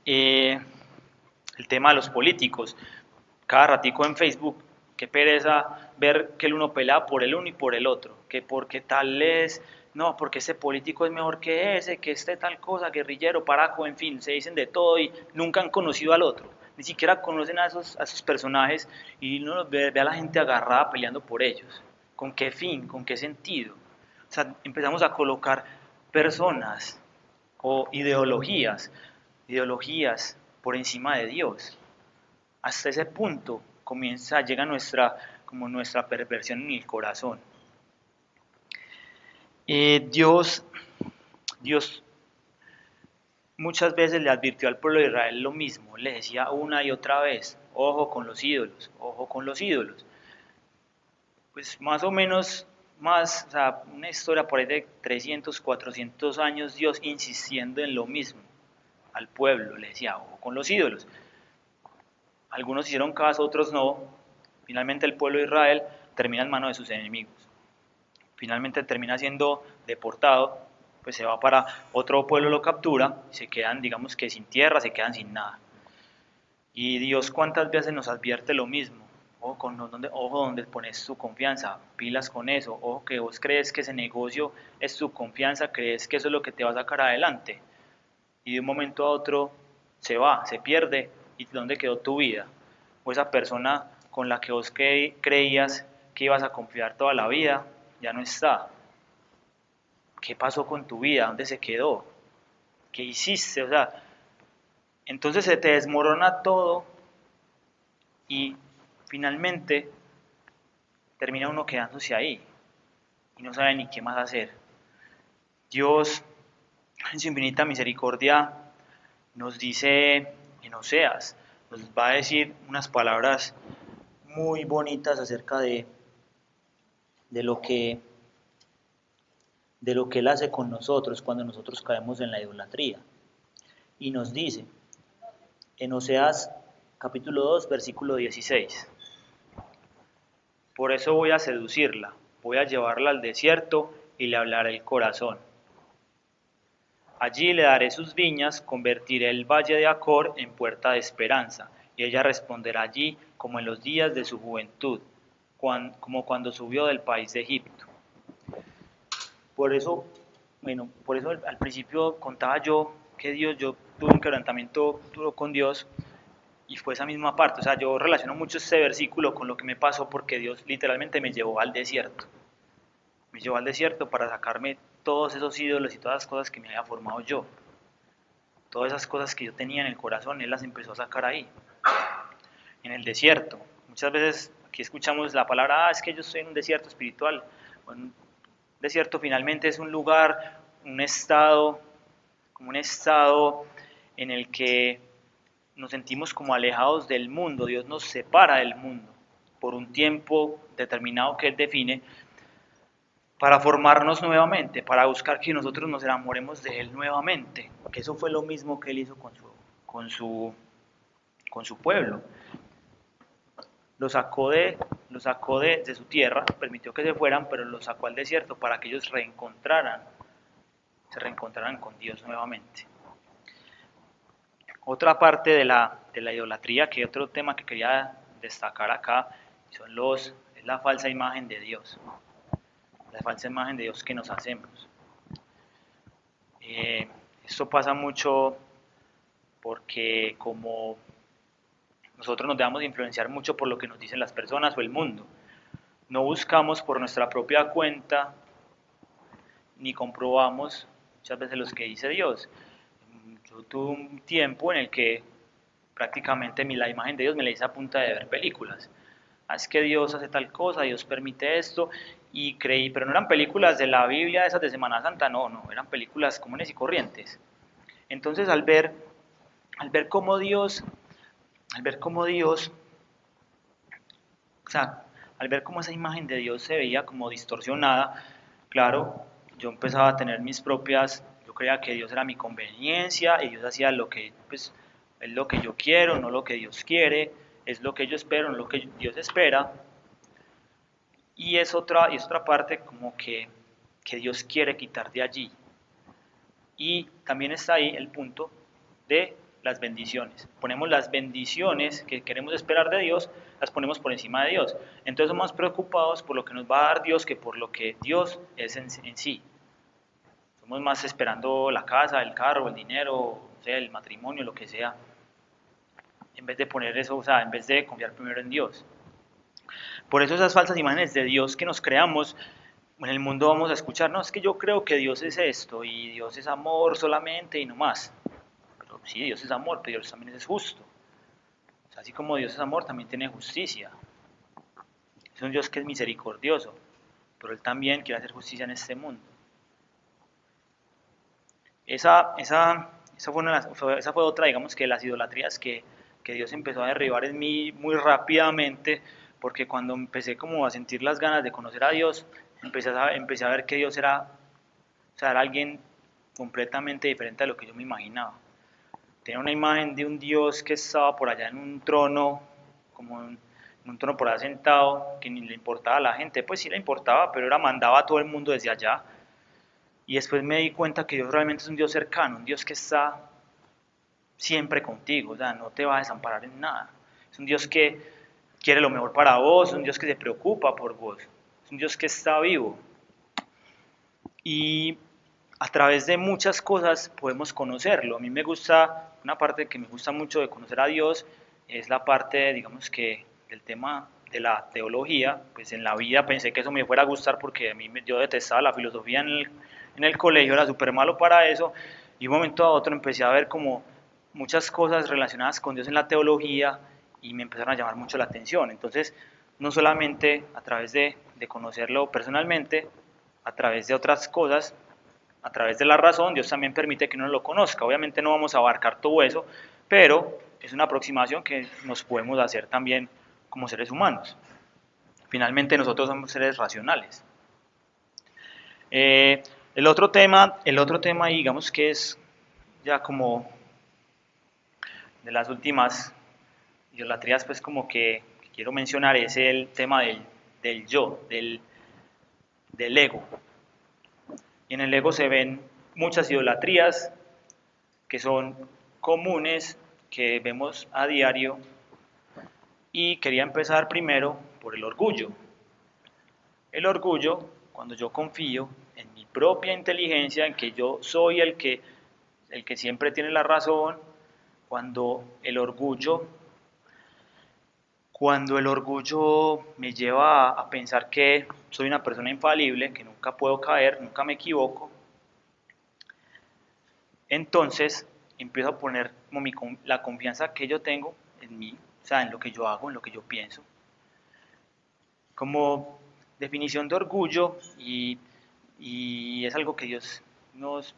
Speaker 1: Eh, el tema de los políticos, cada ratico en Facebook, qué pereza ver que el uno pelea por el uno y por el otro, que porque tal es, no, porque ese político es mejor que ese, que este tal cosa, guerrillero, paraco, en fin, se dicen de todo y nunca han conocido al otro, ni siquiera conocen a esos personajes y uno ve a la gente agarrada peleando por ellos. ¿Con qué fin? ¿Con qué sentido? O sea, empezamos a colocar personas o ideologías por encima de Dios. Hasta ese punto llega como nuestra perversión en el corazón. Dios, Dios muchas veces le advirtió al pueblo de Israel lo mismo, le decía una y otra vez, ojo con los ídolos, ojo con los ídolos. Pues más o menos, más, o sea, una historia por ahí de 300, 400 años, Dios insistiendo en lo mismo al pueblo, le decía, ojo con los ídolos. Algunos hicieron caso, otros no. Finalmente el pueblo de Israel termina en manos de sus enemigos. Finalmente termina siendo deportado, pues se va para otro pueblo, lo captura, y se quedan, digamos que sin tierra, se quedan sin nada. Y Dios cuántas veces nos advierte lo mismo. Ojo donde pones tu confianza, pilas con eso, ojo que vos crees que ese negocio es tu confianza, crees que eso es lo que te va a sacar adelante. Y de un momento a otro se va, se pierde, y ¿dónde quedó tu vida? O esa persona con la que vos creías que ibas a confiar toda la vida, ya no está. ¿Qué pasó con tu vida? ¿Dónde se quedó? ¿Qué hiciste? O sea, entonces se te desmorona todo y finalmente termina uno quedándose ahí y no sabe ni qué más hacer. Dios, en su infinita misericordia, nos dice en Oseas, nos va a decir unas palabras muy bonitas acerca de lo que Él hace con nosotros cuando nosotros caemos en la idolatría. Y nos dice, en Oseas capítulo 2, versículo 16, por eso voy a seducirla, voy a llevarla al desierto y le hablaré el corazón. Allí le daré sus viñas, convertiré el valle de Acor en puerta de esperanza, y ella responderá allí como en los días de su juventud, como cuando subió del país de Egipto. Por eso, por eso al principio contaba yo que yo tuve un quebrantamiento duro con Dios, y fue esa misma parte. O sea, yo relaciono mucho este versículo con lo que me pasó porque Dios literalmente me llevó al desierto. Me llevó al desierto para sacarme todos esos ídolos y todas las cosas que me había formado yo. Todas esas cosas que yo tenía en el corazón, Él las empezó a sacar ahí, en el desierto. Muchas veces aquí escuchamos la palabra, es que yo estoy en un desierto espiritual. Bueno, un desierto finalmente es un lugar, un estado, como un estado en el que nos sentimos como alejados del mundo. Dios nos separa del mundo por un tiempo determinado que Él define para formarnos nuevamente, para buscar que nosotros nos enamoremos de Él nuevamente, que eso fue lo mismo que Él hizo con su, con su pueblo. Lo sacó de su tierra, permitió que se fueran, pero los sacó al desierto para que ellos se reencontraran con Dios nuevamente. Otra parte de la idolatría, que otro tema que quería destacar acá, es la falsa imagen de Dios. La falsa imagen de Dios que nos hacemos. Esto pasa mucho porque como nosotros nos dejamos de influenciar mucho por lo que nos dicen las personas o el mundo, no buscamos por nuestra propia cuenta ni comprobamos muchas veces lo que dice Dios. Yo tuve un tiempo en el que prácticamente la imagen de Dios me la hice a punta de ver películas. Es que Dios hace tal cosa, Dios permite esto, y creí, pero no eran películas de la Biblia, esas de Semana Santa, no, eran películas comunes y corrientes. Entonces al ver cómo Dios, o sea, al ver cómo esa imagen de Dios se veía como distorsionada, claro, yo empezaba a tener yo creía que Dios era mi conveniencia y Dios hacía lo que, pues, es lo que yo quiero, no lo que Dios quiere, es lo que yo espero, no lo que Dios espera. Y es otra parte como que Dios quiere quitar de allí. Y también está ahí el punto de las bendiciones. Ponemos las bendiciones que queremos esperar de Dios, las ponemos por encima de Dios. Entonces somos preocupados por lo que nos va a dar Dios que por lo que Dios es en sí. Somos más esperando la casa, el carro, el dinero, no sé, el matrimonio, lo que sea, en vez de poner eso, o sea, en vez de confiar primero en Dios. Por eso esas falsas imágenes de Dios que nos creamos, en el mundo vamos a escuchar, no, es que yo creo que Dios es esto, y Dios es amor solamente y no más. Pero sí, Dios es amor, pero Dios también es justo. O sea, así como Dios es amor, también tiene justicia. Es un Dios que es misericordioso, pero Él también quiere hacer justicia en este mundo. Esa fue otra, digamos, que las idolatrías que que Dios empezó a derribar en mí muy rápidamente, porque cuando empecé como a sentir las ganas de conocer a Dios, empecé a ver que Dios era, o sea, era alguien completamente diferente a lo que yo me imaginaba. Tenía una imagen de un Dios que estaba por allá en un trono, como en un trono por allá sentado, que ni le importaba a la gente, pues sí le importaba, pero era mandaba a todo el mundo desde allá. Y después me di cuenta que Dios realmente es un Dios cercano, un Dios que está siempre contigo, o sea, no te va a desamparar en nada. Es un Dios que quiere lo mejor para vos, es un Dios que se preocupa por vos, es un Dios que está vivo. Y a través de muchas cosas podemos conocerlo. A mí me gusta, una parte que me gusta mucho de conocer a Dios es la parte, digamos que, del tema de la teología. Pues en la vida pensé que eso me fuera a gustar porque yo detestaba la filosofía en el colegio, era súper malo para eso. Y de un momento a otro empecé a ver como muchas cosas relacionadas con Dios en la teología y me empezaron a llamar mucho la atención. Entonces, no solamente a través de conocerlo personalmente, a través de otras cosas, a través de la razón, Dios también permite que uno lo conozca. Obviamente no vamos a abarcar todo eso, pero es una aproximación que nos podemos hacer también como seres humanos. Finalmente nosotros somos seres racionales. El otro tema, digamos que es ya como de las últimas idolatrías, pues como que quiero mencionar es el tema del yo, del ego. Y en el ego se ven muchas idolatrías que son comunes, que vemos a diario, y quería empezar primero por el orgullo. El orgullo, cuando yo confío en mi propia inteligencia, en que yo soy el que siempre tiene la razón, cuando el orgullo, cuando el orgullo me lleva a pensar que soy una persona infalible, que nunca puedo caer, nunca me equivoco, entonces empiezo a poner como la confianza que yo tengo en mí, o sea, en lo que yo hago, en lo que yo pienso. Como definición de orgullo, y es algo que Dios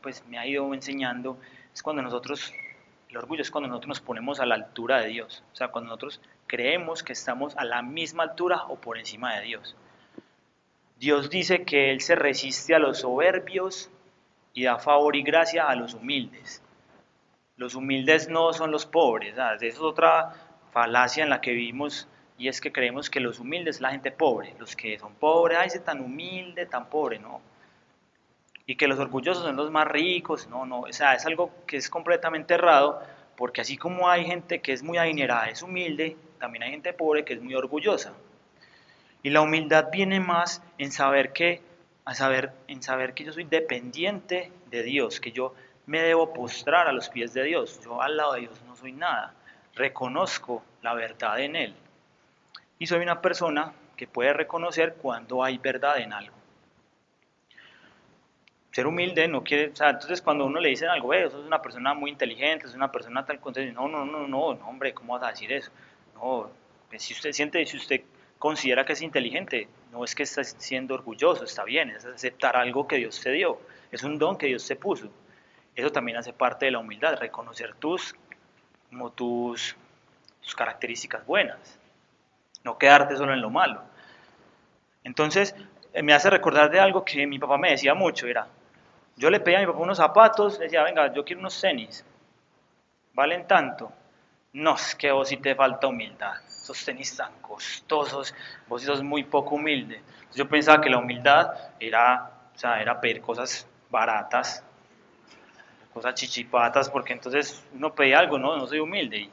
Speaker 1: pues, me ha ido enseñando, es cuando el orgullo es cuando nosotros nos ponemos a la altura de Dios, o sea, cuando nosotros creemos que estamos a la misma altura o por encima de Dios. Dios dice que Él se resiste a los soberbios y da favor y gracia a los humildes. Los humildes no son los pobres, ¿sabes? Eso es otra falacia en la que vivimos, y es que creemos que los humildes es la gente pobre, los que son pobres, ay, ese tan humilde, tan pobre, no. Y que los orgullosos son los más ricos, no, no, o sea, es algo que es completamente errado, porque así como hay gente que es muy adinerada, es humilde, también hay gente pobre que es muy orgullosa. Y la humildad viene más en saber que yo soy dependiente de Dios, que yo me debo postrar a los pies de Dios. Yo al lado de Dios no soy nada. Reconozco la verdad en Él. Y soy una persona que puede reconocer cuando hay verdad en algo. Ser humilde no quiere, o sea, entonces cuando uno le dicen algo, eso es una persona muy inteligente, es una persona tal cosa, no, no, no, no, no, hombre, ¿cómo vas a decir eso? No, pues si usted considera que es inteligente, no es que está siendo orgulloso, está bien, es aceptar algo que Dios te dio, es un don que Dios te puso. Eso también hace parte de la humildad, reconocer tus características buenas, no quedarte solo en lo malo. Entonces, me hace recordar de algo que mi papá me decía mucho, era, yo le pedía a mi papá unos zapatos, le decía, venga, yo quiero unos tenis, ¿valen tanto? No, es que vos sí te falta humildad, esos tenis tan costosos, vos sí sos muy poco humilde. Entonces yo pensaba que la humildad era, o sea, era pedir cosas baratas, cosas chichipatas, porque entonces uno pedía algo, no, no soy humilde. Y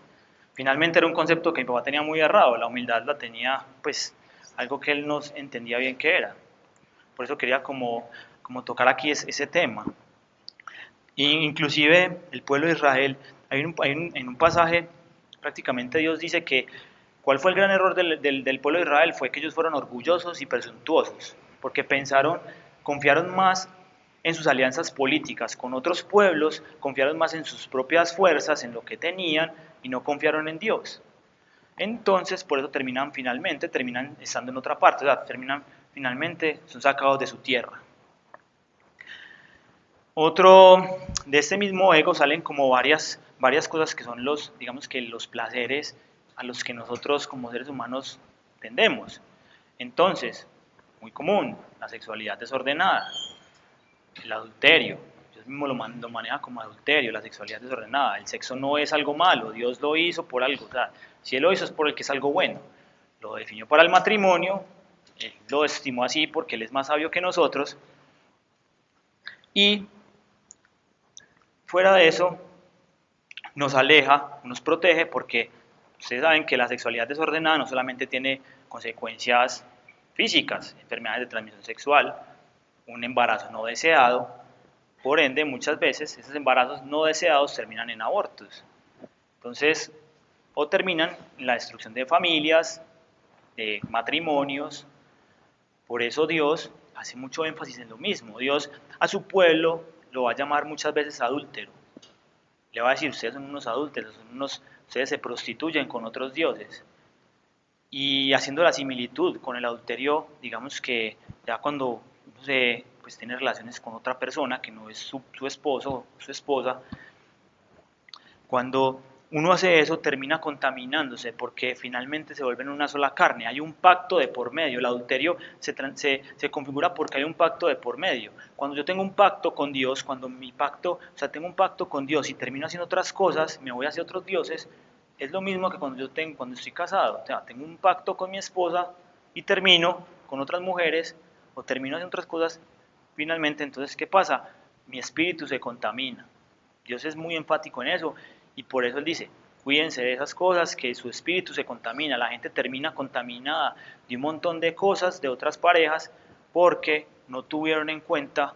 Speaker 1: finalmente era un concepto que mi papá tenía muy errado, la humildad la tenía, pues, algo que él no entendía bien qué era. Por eso quería como tocar aquí ese tema. Inclusive el pueblo de Israel, en un pasaje prácticamente Dios dice que cuál fue el gran error del pueblo de Israel, fue que ellos fueron orgullosos y presuntuosos, porque confiaron más en sus alianzas políticas con otros pueblos, confiaron más en sus propias fuerzas, en lo que tenían, y no confiaron en Dios. Entonces, por eso terminan estando en otra parte, o sea, finalmente, son sacados de su tierra. Otro, de este mismo ego salen como varias varias cosas que son digamos que los placeres a los que nosotros como seres humanos tendemos. Entonces, muy común, la sexualidad desordenada, el adulterio, Dios mismo lo maneja como adulterio, la sexualidad desordenada, el sexo no es algo malo, Dios lo hizo por algo, o sea, si Él lo hizo es por el que es algo bueno, lo definió para el matrimonio, Él lo estimó así porque Él es más sabio que nosotros, y fuera de eso, nos aleja, nos protege, porque ustedes saben que la sexualidad desordenada no solamente tiene consecuencias físicas, enfermedades de transmisión sexual, un embarazo no deseado, por ende muchas veces esos embarazos no deseados terminan en abortos. Entonces, o terminan en la destrucción de familias, de matrimonios. Por eso Dios hace mucho énfasis en lo mismo. Dios a su pueblo lo va a llamar muchas veces adúltero. Le va a decir, ustedes son unos adúlteros, ustedes se prostituyen con otros dioses. Y haciendo la similitud con el adulterio, digamos que ya cuando uno pues, tiene relaciones con otra persona que no es su esposo o su esposa, cuando uno hace eso termina contaminándose porque finalmente se vuelven una sola carne, hay un pacto de por medio, el adulterio se configura porque hay un pacto de por medio. Cuando yo tengo un pacto con Dios, tengo un pacto con Dios y termino haciendo otras cosas, me voy hacia otros dioses, es lo mismo que cuando estoy casado, o sea, tengo un pacto con mi esposa y termino con otras mujeres o termino haciendo otras cosas, finalmente entonces ¿qué pasa? Mi espíritu se contamina. Dios es muy enfático en eso y por eso Él dice, cuídense de esas cosas, que su espíritu se contamina, la gente termina contaminada de un montón de cosas, de otras parejas, porque no tuvieron en cuenta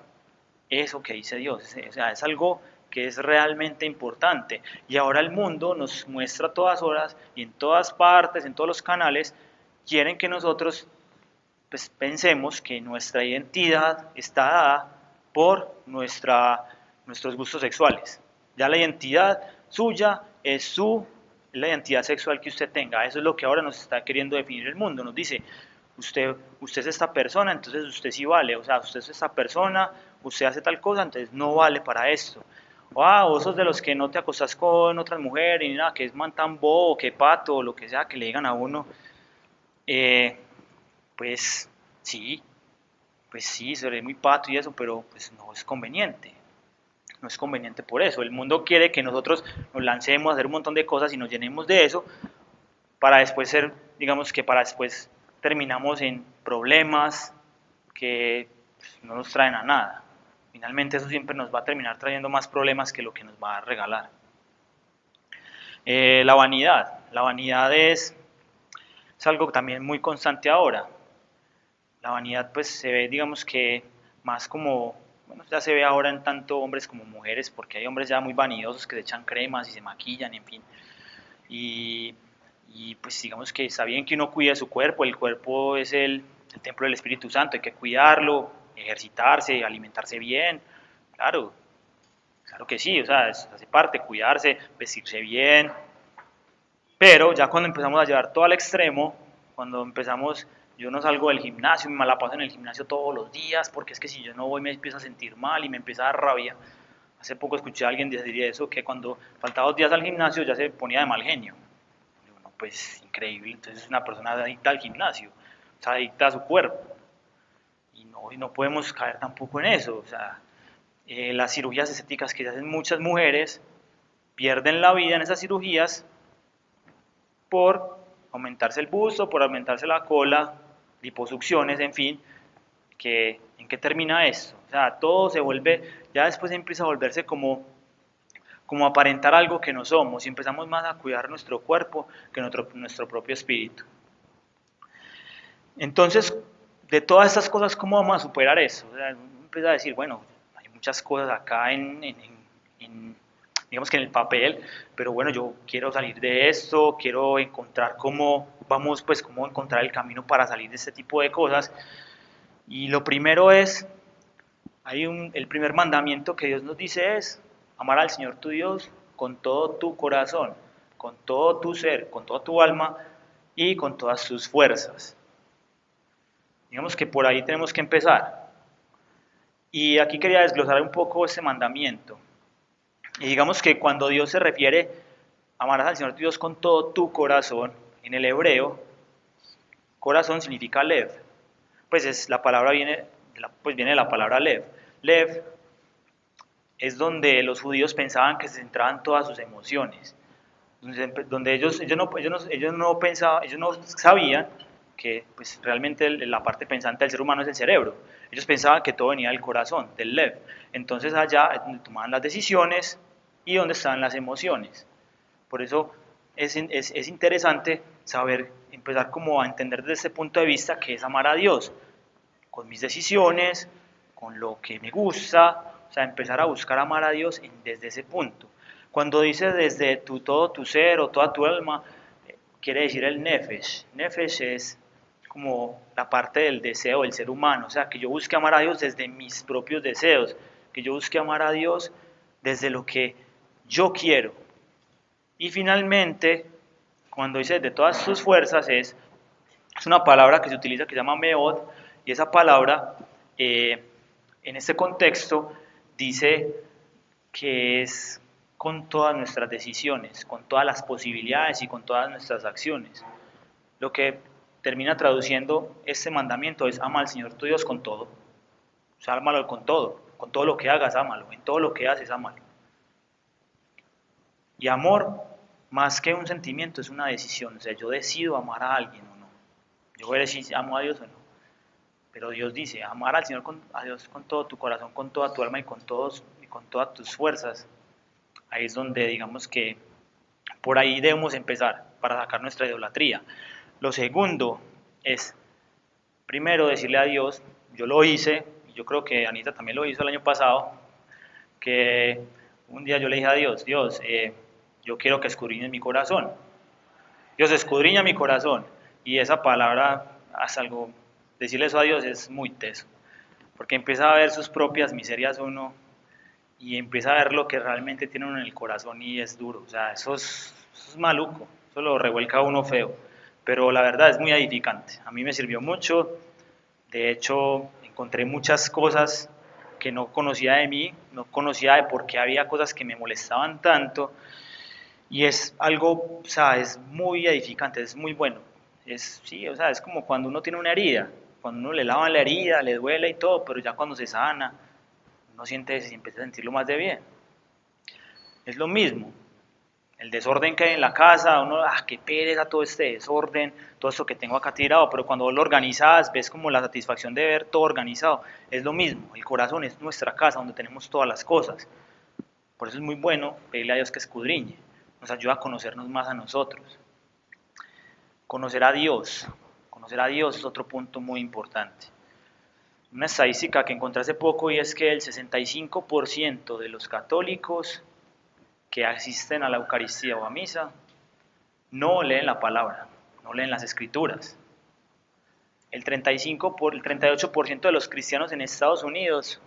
Speaker 1: eso que dice Dios. O sea, es algo que es realmente importante. Y ahora el mundo nos muestra a todas horas y en todas partes, en todos los canales, quieren que nosotros pues, pensemos que nuestra identidad está dada por nuestros gustos sexuales. Ya la identidad suya es la identidad sexual que usted tenga. Eso es lo que ahora nos está queriendo definir el mundo. Nos dice, usted es esta persona, entonces usted sí vale. O sea, usted es esta persona, usted hace tal cosa, entonces no vale para esto. Vos sos de los que no te acostás con otras mujeres, ni nada, que es man tan bobo, que pato, o lo que sea que le digan a uno. Pues sí, pues sí, seré muy pato y eso, pero pues no es conveniente. No es conveniente por eso. El mundo quiere que nosotros nos lancemos a hacer un montón de cosas y nos llenemos de eso para después digamos que para después terminamos en problemas que pues, no nos traen a nada. Finalmente eso siempre nos va a terminar trayendo más problemas que lo que nos va a regalar. La vanidad es algo también muy constante ahora. La vanidad pues se ve digamos que más como, bueno, ya se ve ahora en tanto hombres como mujeres, porque hay hombres ya muy vanidosos que se echan cremas y se maquillan, en fin. Y, pues digamos que está bien que uno cuide su cuerpo, el cuerpo es el templo del Espíritu Santo, hay que cuidarlo, ejercitarse, alimentarse bien, claro, claro que sí, o sea, hace parte, cuidarse, vestirse bien, pero ya cuando empezamos a llevar todo al extremo, cuando empezamos, yo no salgo del gimnasio, me la paso en el gimnasio todos los días, porque es que si yo no voy me empiezo a sentir mal y me empieza a dar rabia. Hace poco escuché a alguien decir eso, que cuando faltaba 2 días al gimnasio ya se ponía de mal genio. Digo, no, pues increíble, entonces es una persona adicta al gimnasio, o sea, adicta a su cuerpo. Y no podemos caer tampoco en eso, o sea, las cirugías estéticas que se hacen muchas mujeres pierden la vida en esas cirugías por aumentarse el busto, por aumentarse la cola, liposucciones, en fin, ¿en qué termina esto? O sea, todo se vuelve, ya después empieza a volverse como aparentar algo que no somos y empezamos más a cuidar nuestro cuerpo que nuestro propio espíritu. Entonces, de todas estas cosas, ¿cómo vamos a superar eso? O sea, empieza a decir, bueno, hay muchas cosas acá digamos que en el papel, pero bueno, yo quiero salir de esto, quiero encontrar cómo encontrar el camino para salir de este tipo de cosas. Y lo primero es, el primer mandamiento que Dios nos dice es amar al Señor tu Dios con todo tu corazón, con todo tu ser, con toda tu alma y con todas tus fuerzas. Digamos que por ahí tenemos que empezar. Y aquí quería desglosar un poco este mandamiento. Y digamos que cuando Dios se refiere, amarás al Señor tu Dios con todo tu corazón, en el hebreo, corazón significa lev. Pues la palabra viene de la palabra lev. Lev es donde los judíos pensaban que se centraban todas sus emociones, donde ellos no sabían que pues, realmente la parte pensante del ser humano es el cerebro. Ellos pensaban que todo venía del corazón, del lev. Entonces allá es donde tomaban las decisiones y donde estaban las emociones. Por eso es interesante saber, empezar como a entender desde este punto de vista que es amar a Dios, con mis decisiones, con lo que me gusta, o sea, empezar a buscar amar a Dios desde ese punto. Cuando dice desde todo tu ser o toda tu alma, quiere decir el nefesh. Nefesh es como la parte del deseo del ser humano, o sea, que yo busque amar a Dios desde mis propios deseos, que yo busque amar a Dios desde lo que yo quiero. Y finalmente, cuando dice de todas tus fuerzas, es una palabra que se utiliza que se llama meod, y esa palabra en este contexto dice que es con todas nuestras decisiones, con todas las posibilidades y con todas nuestras acciones. Lo que termina traduciendo este mandamiento es ama al Señor tu Dios con todo. O sea, ámalo con todo lo que hagas, ámalo, en todo lo que haces, ámalo. Y amor, más que un sentimiento, es una decisión. O sea, yo decido amar a alguien o no. Yo voy a decir si amo a Dios o no. Pero Dios dice, amar al Señor a Dios con todo tu corazón, con toda tu alma y con todas tus fuerzas. Ahí es donde digamos que por ahí debemos empezar para sacar nuestra idolatría. Lo segundo es, primero, decirle a Dios, yo lo hice, y yo creo que Anita también lo hizo el año pasado, que un día yo le dije a Dios, Dios, yo quiero que escudriñes mi corazón. Dios escudriña mi corazón. Y esa palabra, haz algo, decirle eso a Dios es muy teso, porque empieza a ver sus propias miserias uno y empieza a ver lo que realmente tiene uno en el corazón y es duro. O sea, eso es maluco, eso lo revuelca uno feo. Pero la verdad es muy edificante. A mí me sirvió mucho. De hecho, encontré muchas cosas que no conocía de mí, no conocía de por qué había cosas que me molestaban tanto. Y es algo, o sea, es muy edificante, es muy bueno. Sí, o sea, es como cuando uno tiene una herida, cuando uno le lava la herida, le duele y todo, pero ya cuando se sana, uno siente, se empieza a sentirlo más de bien. Es lo mismo, el desorden que hay en la casa, uno, qué pereza todo este desorden, todo esto que tengo acá tirado, pero cuando vos lo organizas, ves como la satisfacción de ver todo organizado. Es lo mismo, el corazón es nuestra casa donde tenemos todas las cosas. Por eso es muy bueno pedirle a Dios que escudriñe, nos ayuda a conocernos más a nosotros. Conocer a Dios es otro punto muy importante. Una estadística que encontré hace poco y es que el 65% de los católicos que asisten a la Eucaristía o a misa no leen la palabra, no leen las escrituras. El 38% de los cristianos en Estados Unidos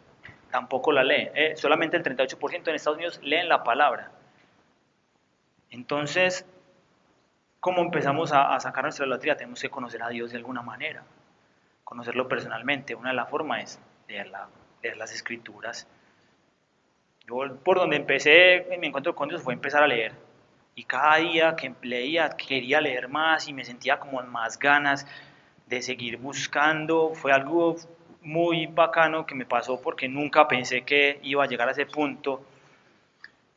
Speaker 1: tampoco la leen. Solamente el 38% en Estados Unidos leen la palabra. Entonces, ¿cómo empezamos a sacar nuestra idolatría? Tenemos que conocer a Dios de alguna manera, conocerlo personalmente. Una de las formas es leer las escrituras. Yo por donde empecé en mi encuentro con Dios fue empezar a leer. Y cada día que leía quería leer más y me sentía como en más ganas de seguir buscando. Fue algo muy bacano que me pasó porque nunca pensé que iba a llegar a ese punto.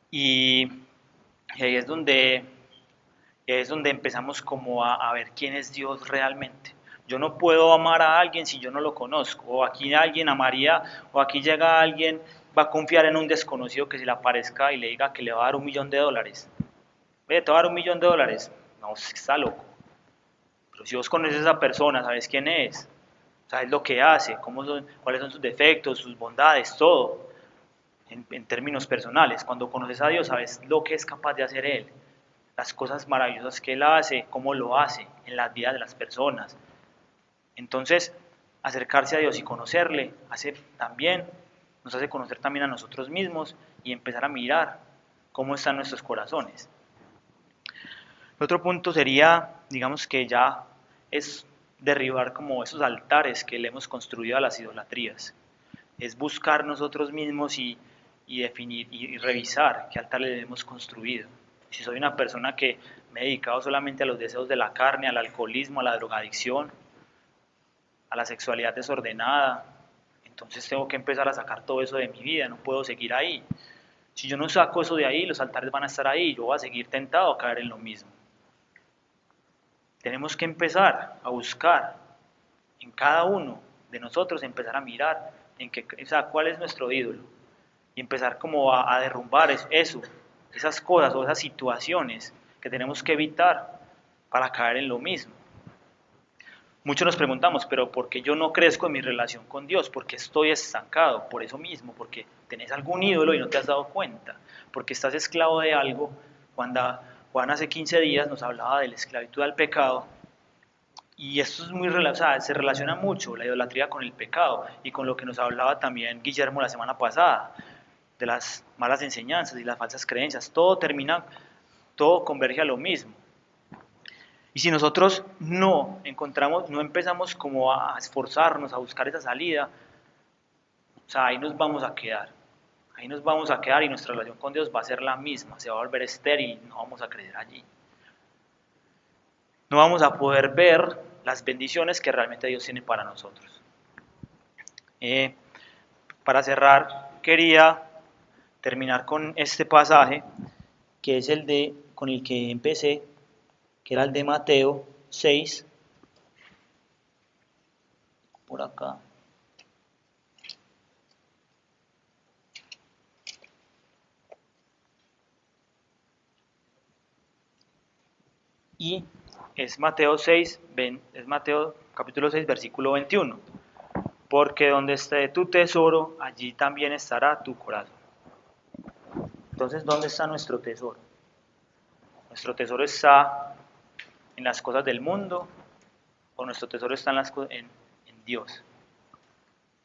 Speaker 1: Y ahí es donde empezamos como a ver quién es Dios realmente. Yo no puedo amar a alguien si yo no lo conozco, o aquí alguien amaría, o aquí llega alguien, va a confiar en un desconocido que se le aparezca y le diga que le va a dar $1.000.000. Oye, te va a dar $1.000.000. No, está loco. Pero si vos conoces a esa persona, sabes quién es, sabes lo que hace, cuáles son sus defectos, sus bondades, todo, en términos personales. Cuando conoces a Dios, sabes lo que es capaz de hacer Él, las cosas maravillosas que Él hace, cómo lo hace en las vidas de las personas. Entonces, acercarse a Dios y conocerle nos hace conocer también a nosotros mismos y empezar a mirar cómo están nuestros corazones. El otro punto sería, digamos que ya es derribar como esos altares que le hemos construido a las idolatrías. Es buscar nosotros mismos y y definir y revisar qué altar le hemos construido. Si soy una persona que me he dedicado solamente a los deseos de la carne, al alcoholismo, a la drogadicción, a la sexualidad desordenada, entonces tengo que empezar a sacar todo eso de mi vida, no puedo seguir ahí. Si yo no saco eso de ahí, los altares van a estar ahí y yo voy a seguir tentado a caer en lo mismo. Tenemos que empezar a buscar en cada uno de nosotros, empezar a mirar en qué, o sea, cuál es nuestro ídolo y empezar como a derrumbar eso, esas cosas o esas situaciones que tenemos que evitar para caer en lo mismo. Muchos nos preguntamos, pero ¿por qué yo no crezco en mi relación con Dios? ¿Por qué estoy estancado? Por eso mismo, porque tenés algún ídolo y no te has dado cuenta, porque estás esclavo de algo. Cuando Juan hace 15 días nos hablaba de la esclavitud al pecado, y esto es muy relacionado, se relaciona mucho la idolatría con el pecado y con lo que nos hablaba también Guillermo la semana pasada, de las malas enseñanzas y las falsas creencias. Todo converge a lo mismo. Y si nosotros no encontramos, no empezamos como a esforzarnos, a buscar esa salida, o sea, ahí nos vamos a quedar. Ahí nos vamos a quedar y nuestra relación con Dios va a ser la misma, se va a volver estéril, no vamos a crecer allí. No vamos a poder ver las bendiciones que realmente Dios tiene para nosotros. Para cerrar, quería terminar con este pasaje, que es con el que empecé, que era el de Mateo 6, por acá. Y es Mateo 6, es Mateo capítulo 6, versículo 21. Porque donde esté tu tesoro, allí también estará tu corazón. Entonces, ¿dónde está nuestro tesoro? Nuestro tesoro está en las cosas del mundo, o nuestro tesoro está en Dios.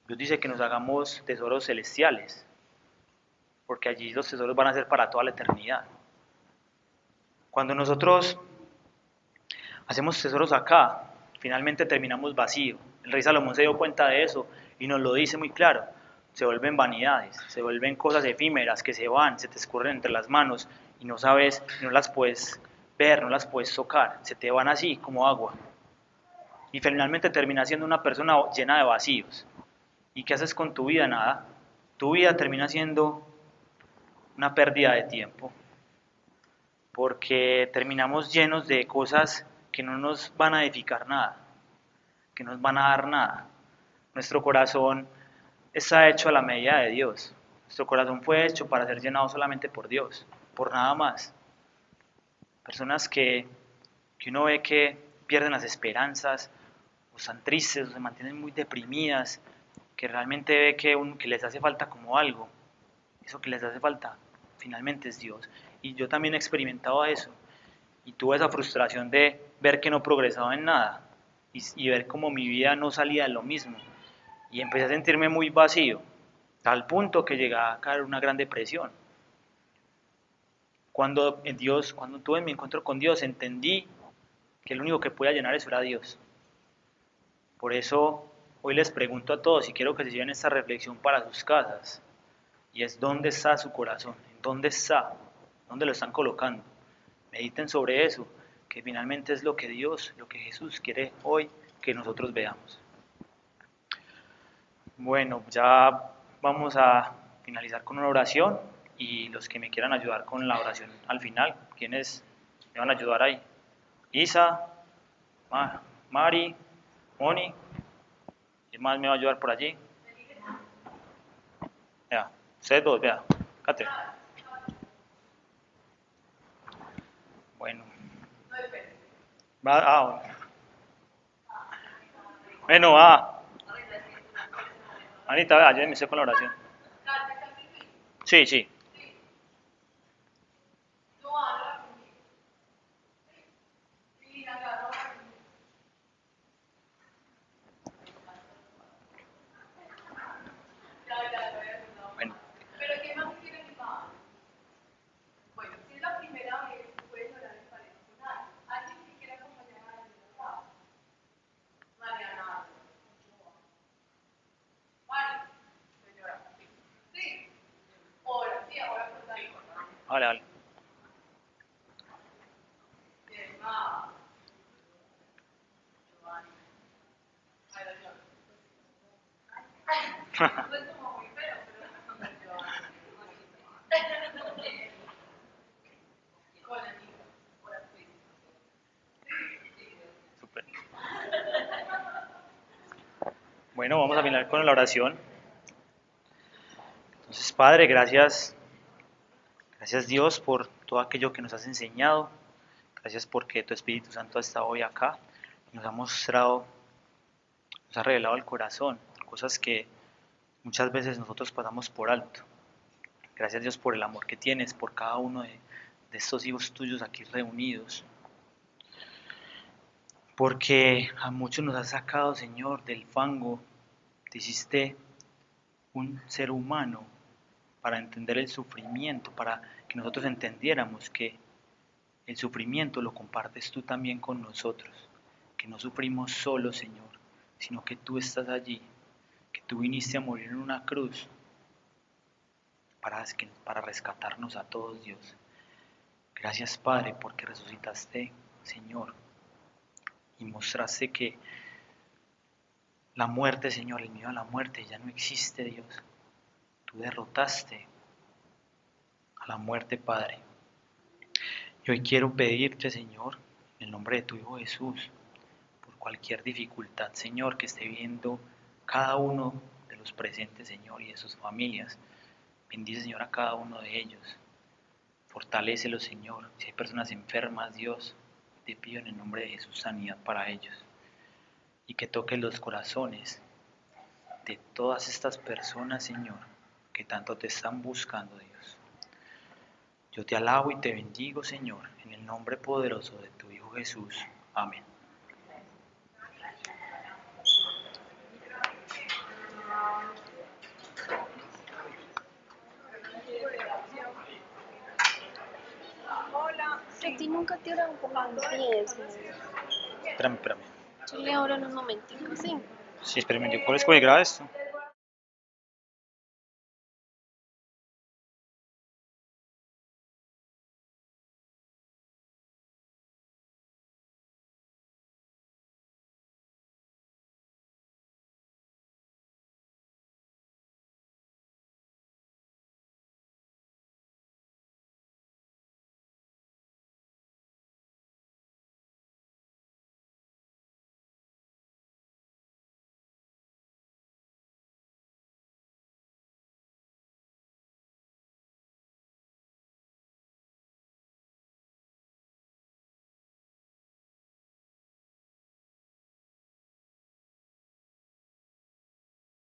Speaker 1: Dios dice que nos hagamos tesoros celestiales, porque allí los tesoros van a ser para toda la eternidad. Cuando nosotros hacemos tesoros acá, finalmente terminamos vacío. El rey Salomón se dio cuenta de eso y nos lo dice muy claro. Se vuelven vanidades, se vuelven cosas efímeras que se van, se te escurren entre las manos y no sabes, no las puedes ver, no las puedes tocar, se te van así como agua. Y finalmente terminas siendo una persona llena de vacíos. ¿Y qué haces con tu vida? Nada. Tu vida termina siendo una pérdida de tiempo, porque terminamos llenos de cosas que no nos van a edificar nada, que no nos van a dar nada. Nuestro corazón está hecho a la medida de Dios. Nuestro corazón fue hecho para ser llenado solamente por Dios, por nada más. Personas que uno ve que pierden las esperanzas, o están tristes, o se mantienen muy deprimidas, que realmente ve que les hace falta como algo. Eso que les hace falta finalmente es Dios. Y yo también he experimentado eso. Y tuve esa frustración de ver que no progresaba en nada y ver como mi vida no salía de lo mismo. Y empecé a sentirme muy vacío, tal punto que llegué a caer en una gran depresión. Cuando tuve mi encuentro con Dios, entendí que el único que podía llenar eso era Dios. Por eso hoy les pregunto a todos y quiero que se lleven esta reflexión para sus casas. Y es: ¿dónde está su corazón? ¿En dónde está? ¿Dónde lo están colocando? Mediten sobre eso, que finalmente es lo que Dios, lo que Jesús quiere hoy que nosotros veamos. Bueno, ya vamos a finalizar con una oración y los que me quieran ayudar con la oración al final, ¿quiénes me van a ayudar ahí? Isa, Mari, Moni, ¿quién más me va a ayudar por allí? Vea, ustedes dos, vea, Cate. Bueno. Bueno. Bueno, va. Anita, vea, yo me sé con la oración. Sí, sí. Bueno. Súper. Bueno, vamos a terminar con la oración. Entonces, Padre, gracias, gracias Dios por todo aquello que nos has enseñado. Gracias porque tu Espíritu Santo ha estado hoy acá. Nos ha mostrado, nos ha revelado el corazón, cosas que muchas veces nosotros pasamos por alto. Gracias Dios por el amor que tienes por cada uno de estos hijos tuyos aquí reunidos. Porque a muchos nos has sacado, Señor, del fango. Te hiciste un ser humano para entender el sufrimiento, para que nosotros entendiéramos que el sufrimiento lo compartes tú también con nosotros, que no sufrimos solos, Señor, sino que tú estás allí, que tú viniste a morir en una cruz para rescatarnos a todos, Dios. Gracias, Padre, porque resucitaste, Señor, y mostraste que la muerte, Señor, el miedo a la muerte ya no existe, Dios. Tú derrotaste a la muerte, Padre. Y hoy quiero pedirte, Señor, en el nombre de tu Hijo Jesús, por cualquier dificultad, Señor, que esté viendo cada uno de los presentes, Señor, y de sus familias. Bendice, Señor, a cada uno de ellos. Fortalécelos, Señor. Si hay personas enfermas, Dios, te pido en el nombre de Jesús sanidad para ellos. Y que toques los corazones de todas estas personas, Señor, que tanto te están buscando, Dios. Yo te alabo y te bendigo, Señor, en el nombre poderoso de tu Hijo Jesús. Amén.
Speaker 2: A ti nunca te oran por los pies, ¿no?
Speaker 1: Espérame.
Speaker 2: Yo le oro en un momentico, sí.
Speaker 1: Sí, espérame, yo puedo grabar esto.